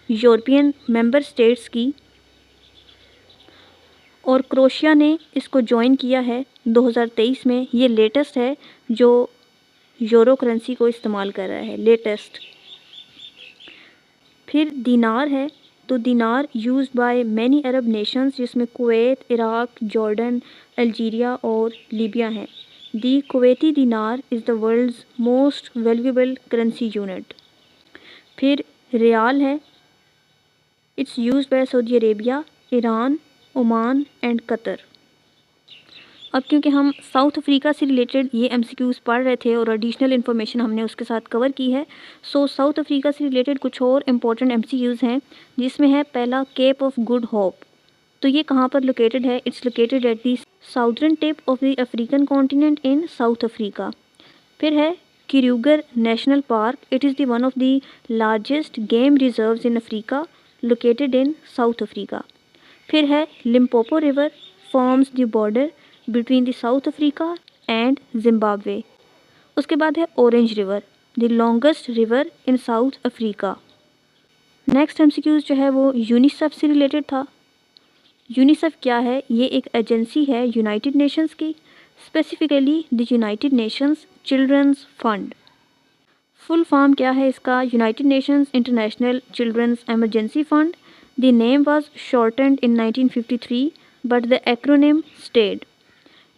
यूरोपियन मेंबर स्टेट्स की, और क्रोएशिया ने इसको ज्वाइन किया है 2023 में। ये लेटेस्ट है जो यूरो करेंसी को इस्तेमाल कर रहा है, लेटेस्ट। फिर दिनार है, तो dinar used by many Arab nations, जिसमें कुवैत, इराक, जॉर्डन, अल्जीरिया और लीबिया हैं। The Kuwaiti dinar is the world's most valuable currency unit. फिर रियाल है, it's used by Saudi Arabia, Iran, Oman and Qatar. अब क्योंकि हम South Africa से related ये एमसीक्यूज़ पढ़ रहे थे और एडिशनल इन्फॉर्मेशन हमने उसके साथ कवर की है, सो साउथ अफ्रीका से रिलेटेड कुछ और इम्पोर्टेंट एमसीक्यूज़ हैं, जिसमें है पहला केप ऑफ गुड होप। तो ये कहाँ पर लोकेटेड है? It's located at the southern tip of the African continent in South Africa. फिर है Kruger national park, it is the one of the largest game reserves in Africa, located in South Africa. फिर है Limpopo river forms the border between the South Africa and Zimbabwe. उसके बाद है Orange river, the longest river in South Africa. Next MCQs जो है वो UNICEF से related था। यूनिसेफ क्या है? ये एक एजेंसी है यूनाइटेड नेशंस की, specifically the United Nations Children's Fund. Full form क्या है इसका? United Nations International Children's Emergency Fund. The name was shortened in 1953 but the acronym stayed.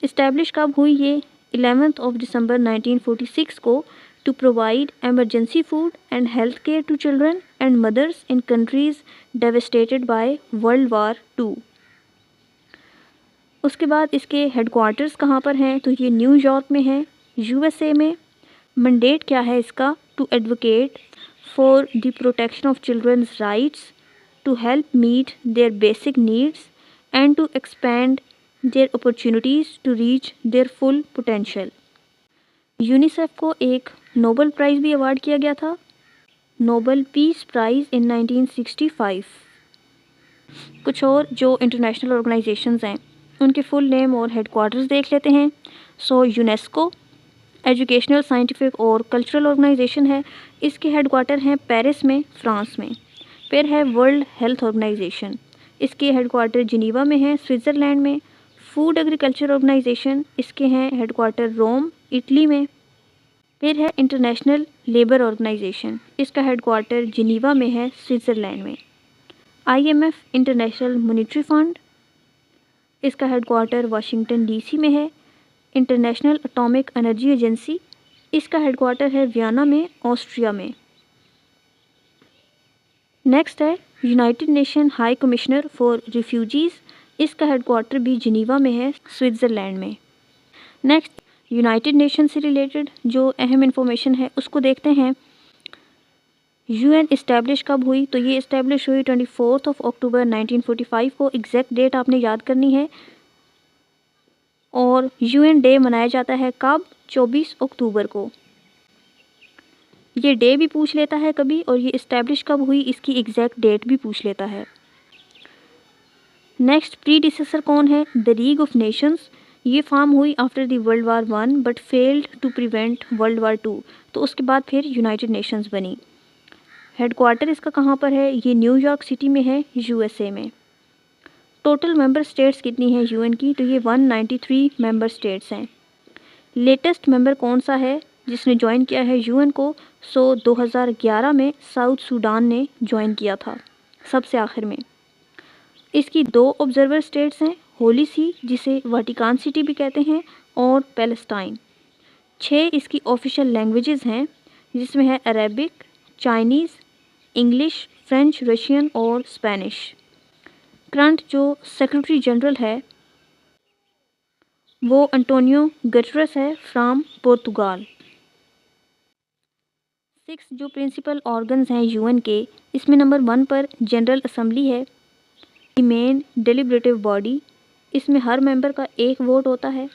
Establish कब हुई ये? 11 दिसंबर 1946 को, to provide emergency food and health care to children and mothers in countries devastated by world war 2। उसके बाद इसके headquarters कहाँ पर हैं? तो ये न्यूयॉर्क में है, यूएसए में। मैंडेट क्या है इसका? To advocate for the protection of children's rights, to help meet their basic needs and to expand their opportunities to reach their full potential. UNICEF को एक नोबेल प्राइज़ भी अवार्ड किया गया था, नोबेल पीस प्राइज़ इन 1965। कुछ और जो international organisations हैं उनके फुल नेम और हेडक्वार्टर्स देख लेते हैं। सो यूनेस्को एजुकेशनल, साइंटिफिक और कल्चरल ऑर्गेनाइजेशन है, इसके हेडक्वार्टर हैं पेरिस में, फ्रांस में। फिर है वर्ल्ड हेल्थ ऑर्गेनाइजेशन, इसके हेडक्वार्टर जिनीवा में है, स्विट्ज़रलैंड में। फूड एग्रीकल्चर ऑर्गेनाइजेशन, इसके हैं हेडक्वार्टर रोम, इटली में। फिर है इंटरनेशनल लेबर ऑर्गेनाइजेशन, इसका हेडक्वार्टर जिनीवा में है, स्विट्ज़रलैंड में। IMF इंटरनेशनल मॉनेटरी फंड, इसका हेडक्वार्टर वाशिंगटन DC में है। इंटरनेशनल एटॉमिक एनर्जी एजेंसी, इसका हेडक्वार्टर है वियना में, ऑस्ट्रिया में। नेक्स्ट है United nation high commissioner for refugees, इसका हेडक्वार्टर भी जिनीवा में है, स्विट्ज़रलैंड में। नेक्स्ट यूनाइटेड नेशन से रिलेटेड जो अहम इंफॉर्मेशन है उसको देखते हैं। यूएन इस्टेब्लिश कब हुई? तो ये इस्टेब्लिश हुई 24 अक्टूबर 1945 को। एग्जैक्ट डेट आपने याद करनी है। और यूएन डे मनाया जाता है कब? 24 अक्टूबर को। ये डे भी पूछ लेता है कभी, और ये इस्टेब्लिश कब हुई इसकी एग्जैक्ट डेट भी पूछ लेता है। नेक्स्ट प्रीडिसेसर कौन है? The League of Nations. ये फॉर्म हुई after the world war 1 but failed to prevent world war 2। तो उसके बाद फिर यूनाइटेड नेशंस बनी। हेडक्वार्टर इसका कहाँ पर है? ये न्यूयॉर्क सिटी में है, यूएसए में। टोटल मेंबर स्टेट्स कितनी है यूएन की? तो ये 193 मेंबर स्टेट्स हैं। लेटेस्ट मेंबर कौन सा है जिसने ज्वाइन किया है यूएन को? 2011 में साउथ सूडान ने ज्वाइन किया था, सबसे आखिर में। इसकी 2 ऑब्जर्वर स्टेट्स हैं, होली सी जिसे वाटिकान सिटी भी कहते हैं, और पैलेस्टाइन। 6 इसकी ऑफिशियल लैंग्वेजेस हैं, जिसमें है Arabic, Chinese, English, French, Russian और स्पेनिश। करंट जो सेक्रेटरी जनरल है वो अंटोनियो गुटेरेस है फ्रॉम पुर्तगाल। 6 जो प्रिंसिपल ऑर्गन्स हैं यूएन के, इसमें नंबर 1 पर जनरल असेंबली है, मेन डेलिब्रेटिव बॉडी। इसमें हर मेंबर का एक वोट होता है,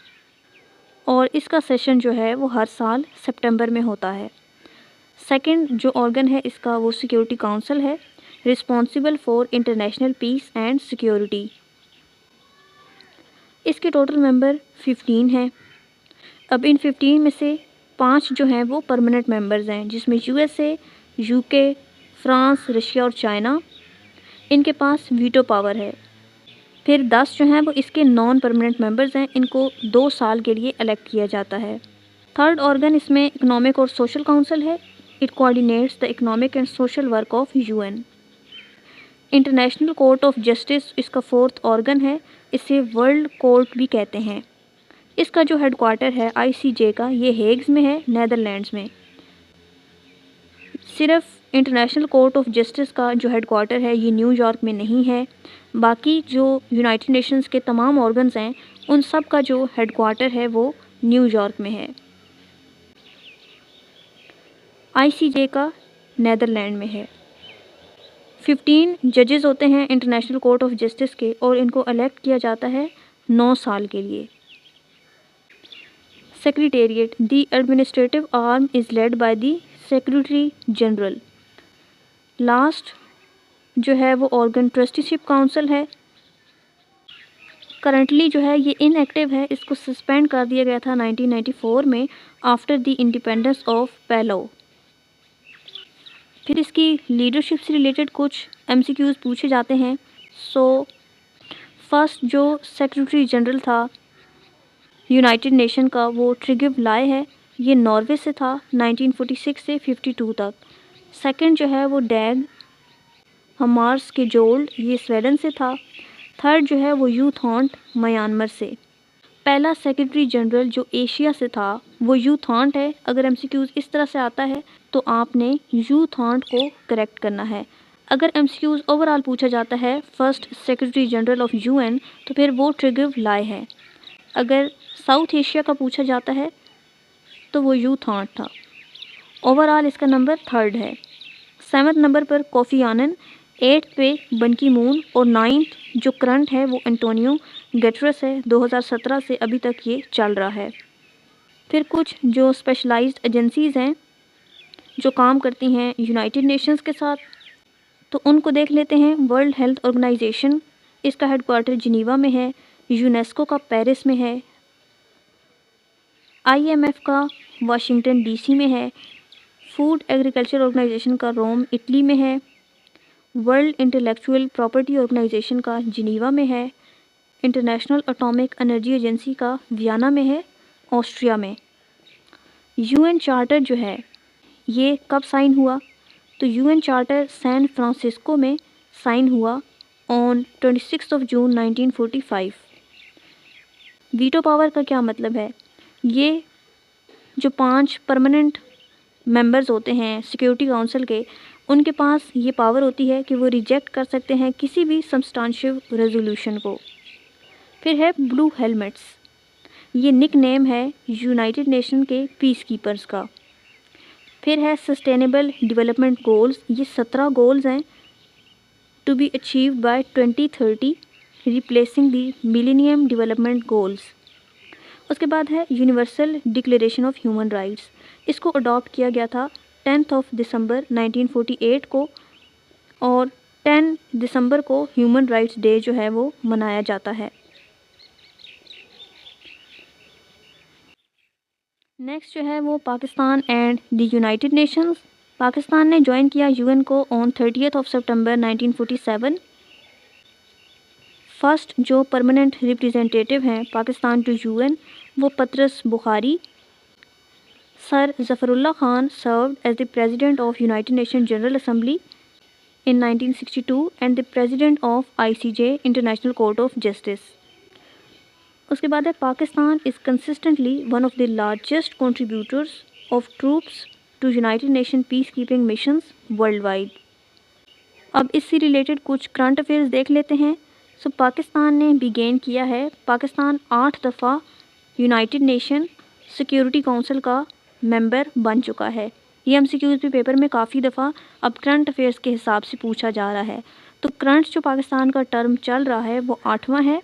और इसका सेशन जो है वो हर साल सितंबर में होता है। सेकंड जो ऑर्गन है इसका वो सिक्योरिटी काउंसिल है, responsible for international peace and security. इसके टोटल मेंबर 15 हैं। अब इन 15 में से 5 जो हैं वो परमानेंट मेंबर्स हैं, जिसमें यूएसए, यूके, फ्रांस, रशिया और चाइना, इनके पास वीटो पावर है। फिर 10 जो हैं वो इसके नॉन परमानेंट मेंबर्स हैं, इनको 2 साल के लिए इलेक्ट किया जाता है। थर्ड ऑर्गन इसमें इकोनॉमिक और सोशल काउंसिल है। It coordinates the economic and social work of UN. International court of justice इसका 4th ऑर्गन है, इसे वर्ल्ड कोर्ट भी कहते हैं। इसका जो हेडक्वार्टर है आईसीजे का, ये हेग्स में है, नेदरलैंड्स में। सिर्फ इंटरनेशनल कोर्ट ऑफ जस्टिस का जो हेडक्वार्टर है ये न्यूयॉर्क में नहीं है, बाकी जो यूनाइटेड नेशंस के तमाम ऑर्गन्स हैं उन सब का जो हेडक्वार्टर है वो न्यूयॉर्क में है। आईसीजे का नेदरलैंड में है। 15 जजेस होते हैं इंटरनेशनल कोर्ट ऑफ जस्टिस के, और इनको इलेक्ट किया जाता है 9 साल के लिए। Secretariat the administrative arm is led by the secretary general. Last जो है वो ऑर्गन ट्रस्टीशिप काउंसिल है। करंटली जो है ये इनएक्टिव है, इसको सस्पेंड कर दिया गया था 1994 में आफ्टर द इंडिपेंडेंस ऑफ पैलो। फिर इसकी लीडरशिप से रिलेटेड कुछ एमसीक्यूज पूछे जाते हैं। फर्स्ट जो सेक्रेटरी जनरल था यूनाइटेड नेशन का वो ट्रिगिव लाय है, ये नॉर्वे से था 1946 से 52 तक। सेकंड जो है वो डैग हमार्स के जोल्ड, ये स्वीडन से था। थर्ड जो है वो यू थॉन्ट म्यांमार से। पहला सेक्रेटरी जनरल जो एशिया से था वो यू थॉन्ट है। अगर एमसीक्यूज इस तरह से आता है तो आपने यू थॉन्ट को करेक्ट करना है। अगर एमसीक्यूज ओवरऑल पूछा जाता है first secretary general of UN तो फिर वो ट्रिगिव लाय है। अगर साउथ एशिया का पूछा जाता है तो वो यू थॉन्ट था। ओवरऑल इसका नंबर 3rd है। 7th नंबर पर कोफी आनन, 8th पे बन की मून, और 9th जो करंट है वो एंटोनियो गुटेरेस है। 2017 से अभी तक ये चल रहा है। फिर कुछ जो स्पेशलाइज्ड एजेंसीज़ हैं जो काम करती हैं यूनाइटेड नेशंस के साथ, तो उनको देख लेते हैं। वर्ल्ड हेल्थ ऑर्गेनाइजेशन, इसका हेडक्वार्टर जिनीवा में है। यूनेस्को का पेरिस में है। आईएमएफ का वाशिंगटन डीसी में है। फूड एग्रीकल्चर ऑर्गेनाइजेशन का रोम इटली में है। वर्ल्ड इंटेलेक्चुअल प्रॉपर्टी ऑर्गेनाइजेशन का जिनीवा में है। इंटरनेशनल एटॉमिक एनर्जी एजेंसी का वियना में है, ऑस्ट्रिया में। यूएन चार्टर जो है ये कब साइन हुआ? तो यूएन चार्टर सैन फ्रांसिस्को में साइन हुआ ऑन 26 जून 1945। वीटो पावर का क्या मतलब है? ये जो 5 परमानेंट मेंबर्स होते हैं सिक्योरिटी काउंसिल के, उनके पास ये पावर होती है कि वो रिजेक्ट कर सकते हैं किसी भी सब्सटेंशिव रेजोल्यूशन को। फिर है ब्लू हेलमेट्स, ये निक नेम है यूनाइटेड नेशन के पीस कीपर्स का। फिर है सस्टेनेबल डेवलपमेंट गोल्स, ये 17 गोल्स हैं to be achieved by 2030 replacing the millennium development goals. उसके बाद है universal declaration of human rights, इसको अडॉप्ट किया गया था 10 दिसंबर 1948 को, और 10 दिसंबर को ह्यूमन राइट्स डे जो है वो मनाया जाता है। नेक्स्ट जो है वो Pakistan and the United nations. Pakistan ने ज्वाइन किया यूएन को ऑन 30 सितंबर 1947। फर्स्ट जो परमानेंट रिप्रेजेंटेटिव हैं पाकिस्तान टू यूएन वो Patras Bukhari. Sir Zafarullah Khan served as the president of United nation general assembly in 1962 and the president of ICJ international court of justice. उसके बाद है Pakistan is consistently one of the largest contributors of troops to united nation peace keeping missions world wide. अब इससे related कुछ current affairs देख लेते हैं। सो पाकिस्तान ने भी गेन किया है, पाकिस्तान 8 दफ़ा यूनाइटेड नेशन सिक्योरिटी काउंसिल का मेंबर बन चुका है। ये एमसीक्यूज़ भी पेपर में काफ़ी दफ़ा अब करंट अफेयर्स के हिसाब से पूछा जा रहा है। तो करंट जो पाकिस्तान का टर्म चल रहा है वो 8वां है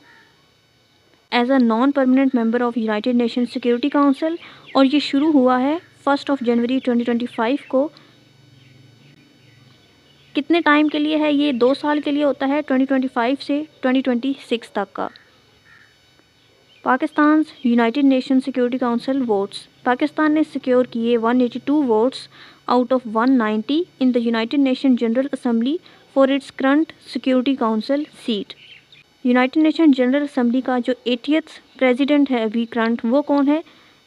as a non permanent member of United nation security council, और ये शुरू हुआ है 1 जनवरी 2025 को। कितने टाइम के लिए है ये? 2 साल के लिए होता है, 2025 से 2026 तक का। Pakistan United nation security council votes, Pakistan ने सिक्योर किए 182 votes out of 190 in the United nation general assembly for its current security council seat. United nation general assembly का जो 80th प्रेसिडेंट है अभी करंट, वो कौन है?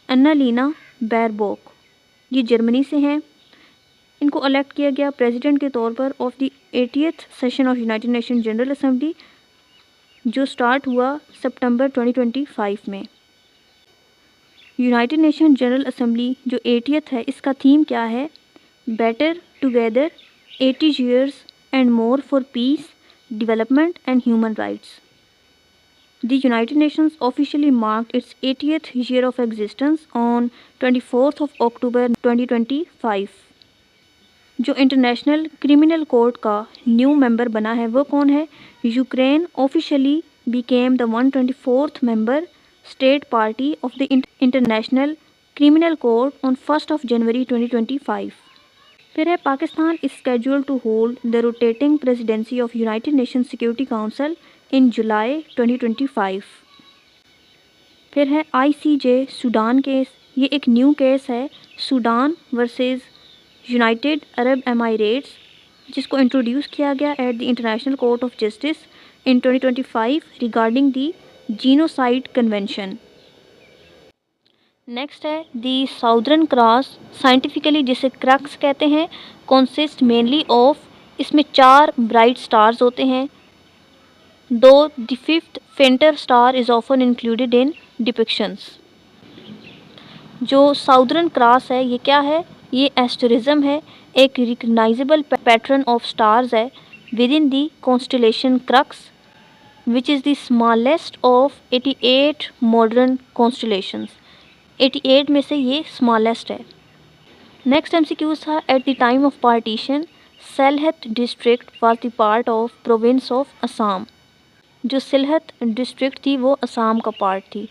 अन्नालीना बैरबॉक, ये जर्मनी से हैं। इनको इलेक्ट किया गया प्रेसिडेंट के तौर पर of the 80th session of United nation general assembly, जो स्टार्ट हुआ सितंबर 2025 में। यूनाइटेड नेशन जनरल असेंबली जो 80th है, इसका थीम क्या है? Better together 80 years and more for piece development and human rights. The United Nations officially marked its 80th year of existence on 24th of October 2025। जो international criminal court का new member बना है वो कौन है? Ukraine officially became the 124th member state party of the international criminal court on 1 January 2025। फिर है Pakistan is scheduled to hold the rotating presidency of United nation security council in July 2025। फिर है ICJ Sudan case, ये एक new case है, Sudan versus United Arab Emirates, जिसको introduce किया गया at the international court of justice in 2025 regarding the genocide convention. Next है दी southern cross, scientifically जिसे क्रक्स कहते हैं, कॉन्सिस्ट मेनली ऑफ, इसमें 4 ब्राइट स्टार्स होते हैं, दो the 5th फेंटर star is often included in depictions. जो साउदर्न क्रॉस है ये क्या है? ये एस्टरिज्म है, एक रिकग्नाइजेबल पैटर्न ऑफ स्टार्स है with in the constellation crux which is the smallest of 88 modern constellations. 88 में से ये स्मॉलेस्ट है। नेक्स्ट MCQ था, at the time of partition Sylhet district was the part of province of Assam. जो Sylhet district थी वो असम का पार्ट थी।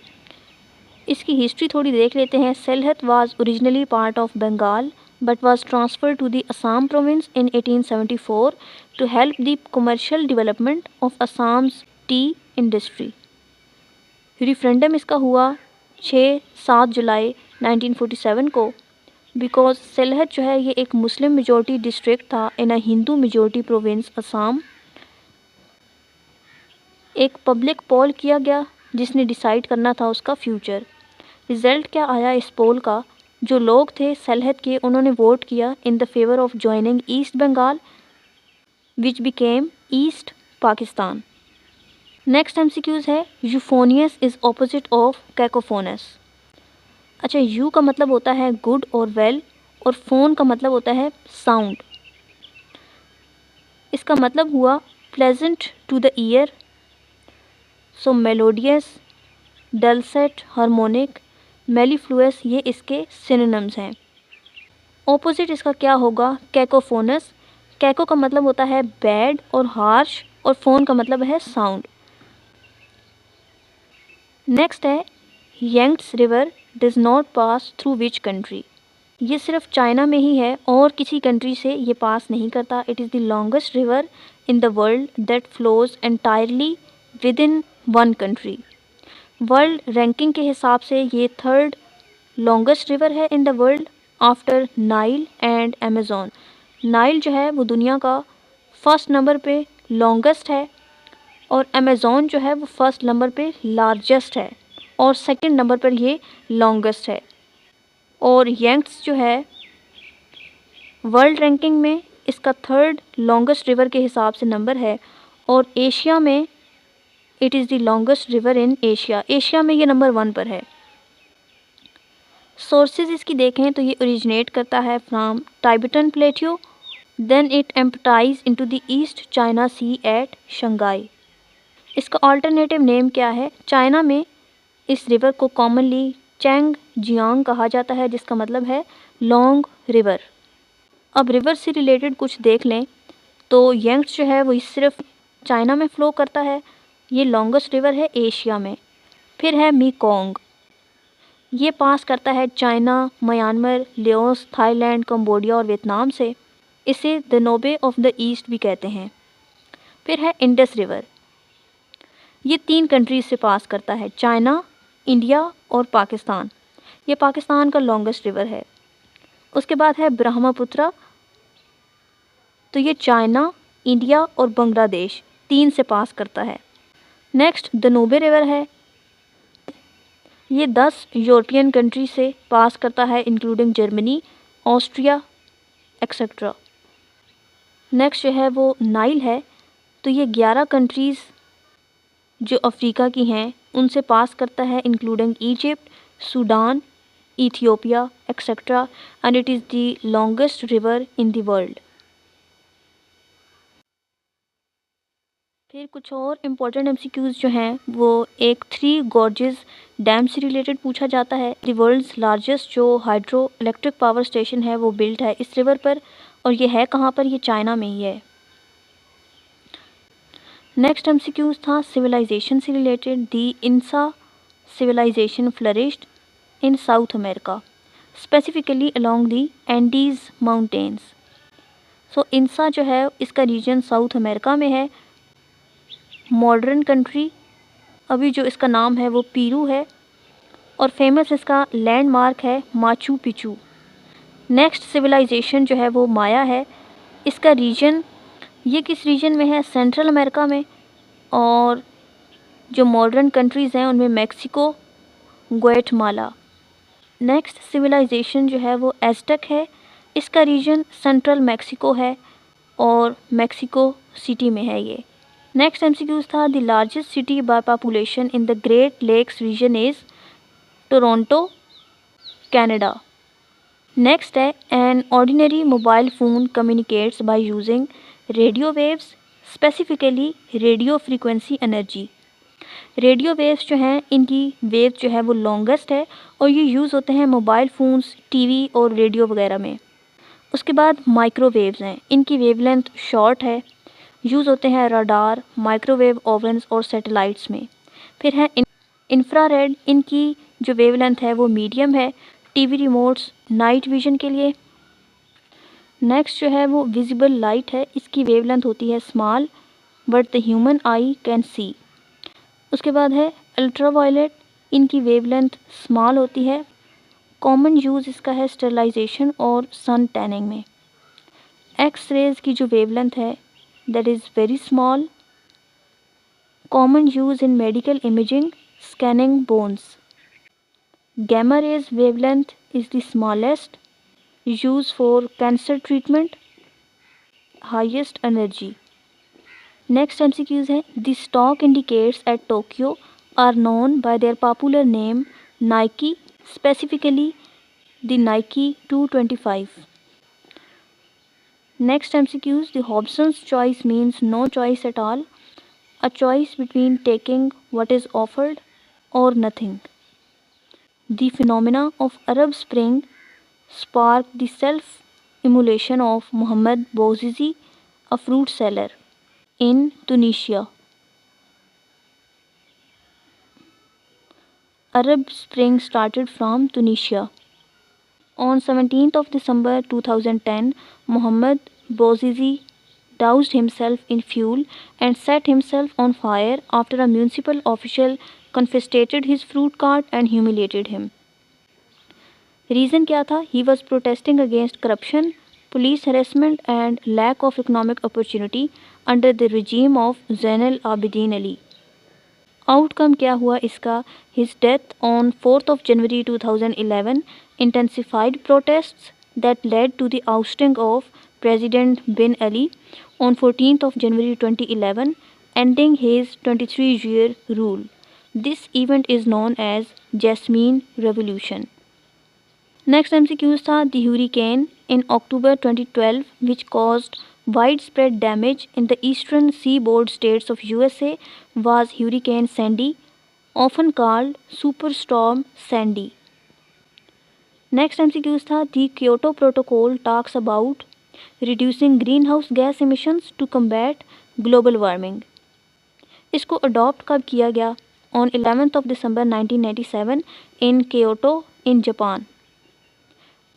इसकी हिस्ट्री थोड़ी देख लेते हैं। Sylhet was originally part of Bengal but was transfer to the Assam province in 1874 to help the commercial development of Assam's tea industry. Referendum इसका हुआ 6-7 जुलाई 1947 को, बिकॉज सिलहट जो है ये एक मुस्लिम मेजॉरिटी डिस्ट्रिक्ट था इन अ हिंदू मेजॉरिटी प्रोविंस असम। एक पब्लिक पोल किया गया जिसने डिसाइड करना था उसका फ्यूचर। रिज़ल्ट क्या आया इस पोल का? जो लोग थे सिलहट के उन्होंने वोट किया in the favour of joining east Bengal which became east Pakistan. Next MCQs है, euphonious is opposite of cacophonous. अच्छा, यू का मतलब होता है गुड और वेल, और फोन का मतलब होता है साउंड। इसका मतलब हुआ pleasant to the ear. So melodious, dulcet, harmonic, mellifluous, ये इसके सिनोनिम्स हैं। ऑपोजिट इसका क्या होगा? कैकोफोनस। कैको का मतलब होता है बैड और हार्श, और फोन का मतलब है साउंड। नेक्स्ट है Yangtze river does not pass through which country. ये सिर्फ चाइना में ही है और किसी कंट्री से ये पास नहीं करता। It is the longest river in the world that flows entirely with in one country. World ranking के हिसाब से ये थर्ड लॉन्गेस्ट रिवर है in the world after Nile and Amazon. Nile जो है वो दुनिया का फर्स्ट नंबर पे लॉन्गेस्ट है, और अमेज़ॉन जो है वो फर्स्ट नंबर पे लार्जेस्ट है, और सेकंड नंबर पर ये लॉन्गेस्ट है। और यंग्स जो है वर्ल्ड रैंकिंग में इसका थर्ड लॉन्गेस्ट रिवर के हिसाब से नंबर है, और एशिया में it is the longest river in Asia. Asia में ये नंबर 1 पर है। सोर्सेज इसकी देखें तो ये ओरिजिनेट करता है from Tibetan plateau, then it empties into the East China sea at Shanghai. इसका अल्टरनेटिव नेम क्या है? चाइना में इस रिवर को कॉमनली चैंग जियांग कहा जाता है, जिसका मतलब है लॉन्ग रिवर। अब रिवर से रिलेटेड कुछ देख लें तो यंग्स जो है वो सिर्फ चाइना में फ़्लो करता है। ये लॉन्गेस्ट रिवर है एशिया में। फिर है मीकोंग, ये पास करता है China, Myanmar, Laos, Thailand, Cambodia और वियतनाम से। इसे द नोबे ऑफ द ईस्ट भी कहते हैं। फिर है इंडस रिवर, ये 3 कंट्रीज से पास करता है, चाइना, इंडिया और पाकिस्तान। ये पाकिस्तान का लॉन्गेस्ट रिवर है। उसके बाद है ब्रह्मपुत्र, तो ये चाइना, इंडिया और बांग्लादेश 3 से पास करता है। नेक्स्ट दनूबे रिवर है, ये 10 यूरोपियन कंट्री से पास करता है including Germany, Austria etcetera. Next जो है वो नाइल है, तो ये 11 कंट्रीज़ जो अफ्रीका की हैं उनसे पास करता है including Egypt, Sudan, Ethiopia etcetera, and it is the longest river in the world. फिर कुछ और इम्पोर्टेंट एमसीक्यूज़ जो हैं वो एक 3 गॉर्जेस डैम से रिलेटेड पूछा जाता है। द वर्ल्ड्स लार्जेस्ट जो हाइड्रो इलेक्ट्रिक पावर स्टेशन है वो बिल्ट है इस रिवर पर, और ये है कहाँ पर? ये चाइना में ही है। नेक्स्ट एमसीक्यूज़ था सिविलाइजेशन से related. The Inca civilization flourished in South America, specifically along the Andes mountains. So Inca जो है इसका रीजन साउथ अमेरिका में है। मॉडर्न कंट्री अभी जो इसका नाम है वो पीरू है, और फेमस इसका लैंडमार्क है माचू पिचू। नेक्स्ट सिविलाइजेशन जो है वो माया है। इसका रीजन, ये किस रीजन में है? सेंट्रल अमेरिका में। और जो मॉडर्न कंट्रीज़ हैं उनमें मेक्सिको, ग्वाटेमाला। नेक्स्ट सिविलाइजेशन जो है वो एज़टेक है। इसका रीजन सेंट्रल मेक्सिको है, और मेक्सिको सिटी में है ये। नेक्स्ट एमसीक्यूज था the largest city by population in the Great Lakes region is Toronto, Canada. Next है an ordinary mobile phone communicates by using radio waves, specifically radio frequency energy. Radio waves जो हैं इनकी wave जो है वो longest है, और ये यूज़ होते हैं मोबाइल फ़ोन्स, टीवी और रेडियो वगैरह में। उसके बाद माइक्रोवेव्स हैं, इनकी वेवलेंथ शॉर्ट है, यूज़ होते हैं रडार, माइक्रोवेव ओवन्स और सैटेलाइट्स में। फिर है इंफ्रारेड, इनकी जो वेवलेंथ है वो मीडियम है, टीवी रिमोट्स, नाइट विजन के लिए। नेक्स्ट जो है वो विजिबल लाइट है, इसकी वेवलेंथ होती है small but the human I can see. उसके बाद है अल्ट्रावायलेट, इनकी वेवलेंथ स्मॉल होती है, कॉमन यूज़ इसका है स्टरलाइजेशन और सन टैनिंग में। एक्स रेज़ की जो वेवलेंथ है that is very small, common use in medical imaging, scanning bones. Gamma rays wavelength is the smallest, used for cancer treatment, highest energy. Next MCQs है the stock indicates at Tokyo are known by their popular name Nike, specifically the Nike 225. Next MCQs the Hobson's choice means no choice at all, a choice between taking what is offered or nothing. The phenomena of Arab Spring sparked the self-immolation of Mohammed Bouazizi, a fruit seller in Tunisia. Arab Spring started from Tunisia. On 17th of December 2010, Mohammed Bouazizi doused himself in fuel and set himself on fire after a municipal official confiscated his fruit cart and humiliated him. Reason क्या था? He was protesting against corruption, police harassment and lack of economic opportunity under the regime of Zainal Abidin Ali. Outcome क्या हुआ इसका? His death on 4th of January 2011 intensified protests that led to the ousting of President Bin Ali on 14th of January 2011, ending his 23-year rule. This event is known as Jasmine Revolution. Next MCQs था the hurricane in October 2012 which caused widespread damage in the eastern seaboard states of USA was Hurricane Sandy, often called Superstorm Sandy. Next MCQs था the Kyoto Protocol talks about reducing greenhouse gas emissions to combat global warming. इसको adopt कब किया गया? On 11th of December 1997 in Kyoto in Japan.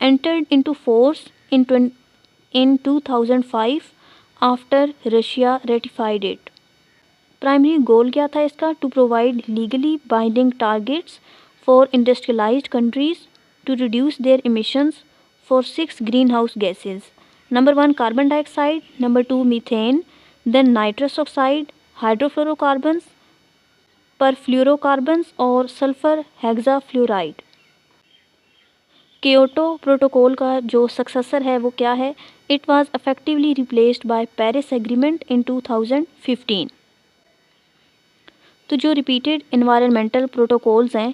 Entered into force in 2005 after Russia ratified it. Primary goal क्या था इसका? To provide legally binding targets for industrialized countries to reduce their emissions for 6 greenhouse gases. Number 1 carbon dioxide, number 2 methane, then nitrous oxide, hydrofluorocarbons, perfluorocarbons और sulphur hexafluoride. Kyoto protocol का जो successor है वो क्या है? It was effectively replaced by Paris agreement in 2015. तो जो repeated environmental protocols हैं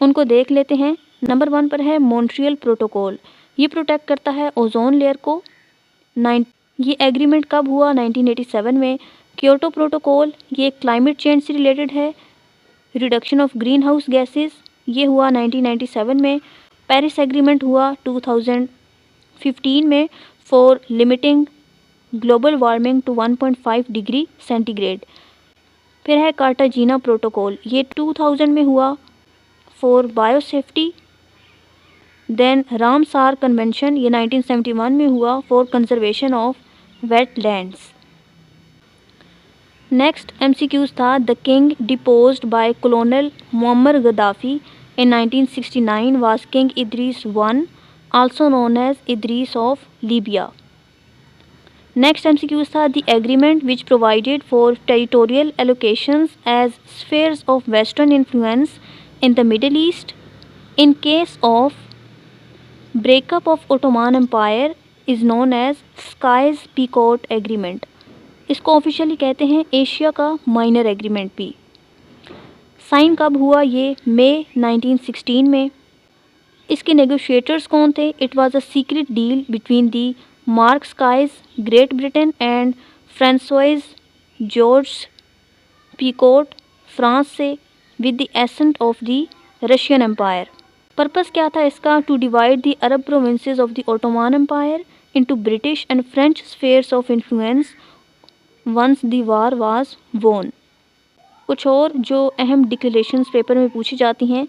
उनको देख लेते हैं. नंबर 1 पर है मॉन्ट्रियल प्रोटोकॉल. ये प्रोटेक्ट करता है ओजोन लेयर को. ये एग्रीमेंट कब हुआ? 1987 में. क्योटो प्रोटोकॉल ये क्लाइमेट चेंज से रिलेटेड है. Reduction of greenhouse gases ये हुआ 1997 में. पेरिस एग्रीमेंट हुआ 2015 में for limiting global warming to 1.5 degree centigrade. फिर है कार्टाजीना प्रोटोकॉल. ये 2000 में हुआ for biosafety. Then Ramsar convention ये 1971 में हुआ for conservation of wetlands. Next MCQs था the king deposed by colonel Muammar Gaddafi in 1969 was King Idris I, also known as Idris of Libya. Next MCQs था the agreement which provided for territorial allocations as spheres of Western influence in the Middle East in case of breakup of Ottoman Empire is known as Sykes-Picot Agreement. इसको officially कहते हैं Asia का minor agreement भी. Sign कब हुआ? ये मई 1916 में. इसके नेगोशिएटर्स कौन थे? It was a secret deal between the Mark Sykes Great Britain and François Georges Picot France से with the assent of the Russian empire. Purpose क्या था इसका? To divide the Arab provinces of the Ottoman empire into British and French spheres of influence once the war was won. कुछ और जो अहम declarations paper में पूछी जाती हैं.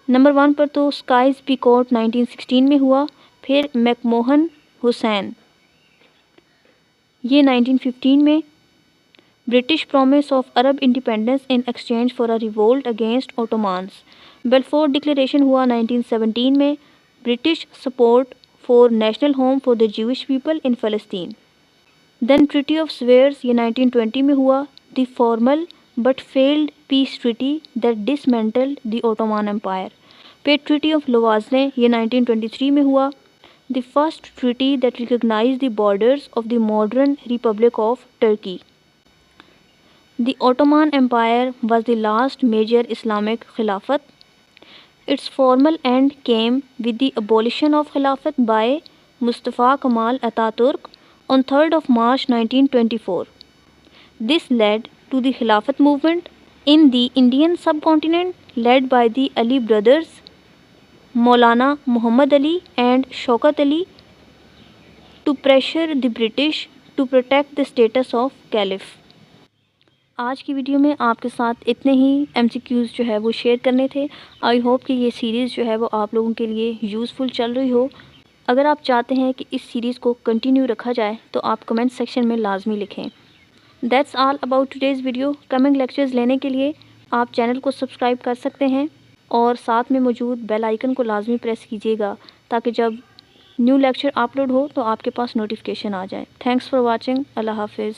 नंबर 1 पर तो स्काइज पीकोट 1916 में हुआ. फिर मैकमोहन हुसैन ये 1915 में. British promise of Arab independence in exchange for a revolt against Ottomans. Balfour declaration हुआ 1917 में. British support for national home for the Jewish people in Palestine. Then treaty of Sevres ये 1920 में हुआ. The formal but failed peace treaty that dismantled the Ottoman Empire. फिर Treaty of Lavazne ये 1923 में हुआ. The first treaty that recognized the borders of the modern Republic of Turkey. The Ottoman Empire was the last major Islamic Khilafat. Its formal end came with the abolition of Khilafat by Mustafa Kemal Atatürk on 3rd of March 1924. This led to the Khilafat movement in the Indian subcontinent led by the Ali brothers. Maulana Mohammad Ali and Shaukat Ali to pressure the British to protect the status of caliph. आज की video में आपके साथ इतने ही MCQs जो है वो share करने थे। आई होप कि ये सीरीज़ जो है वो आप लोगों के लिए यूज़फुल चल रही हो। अगर आप चाहते हैं कि इस सीरीज़ को कंटिन्यू रखा जाए तो आप कमेंट सेक्शन में लाजमी लिखें। That's all about today's video. Coming lectures लेने के लिए आप चैनल को सब्सक्राइब कर सकते हैं और साथ में मौजूद बेल आइकन को लाजमी प्रेस कीजिएगा ताकि जब न्यू लेक्चर अपलोड हो तो आपके पास नोटिफिकेशन आ जाए। Thanks for watching. अल्लाह हाफिज़।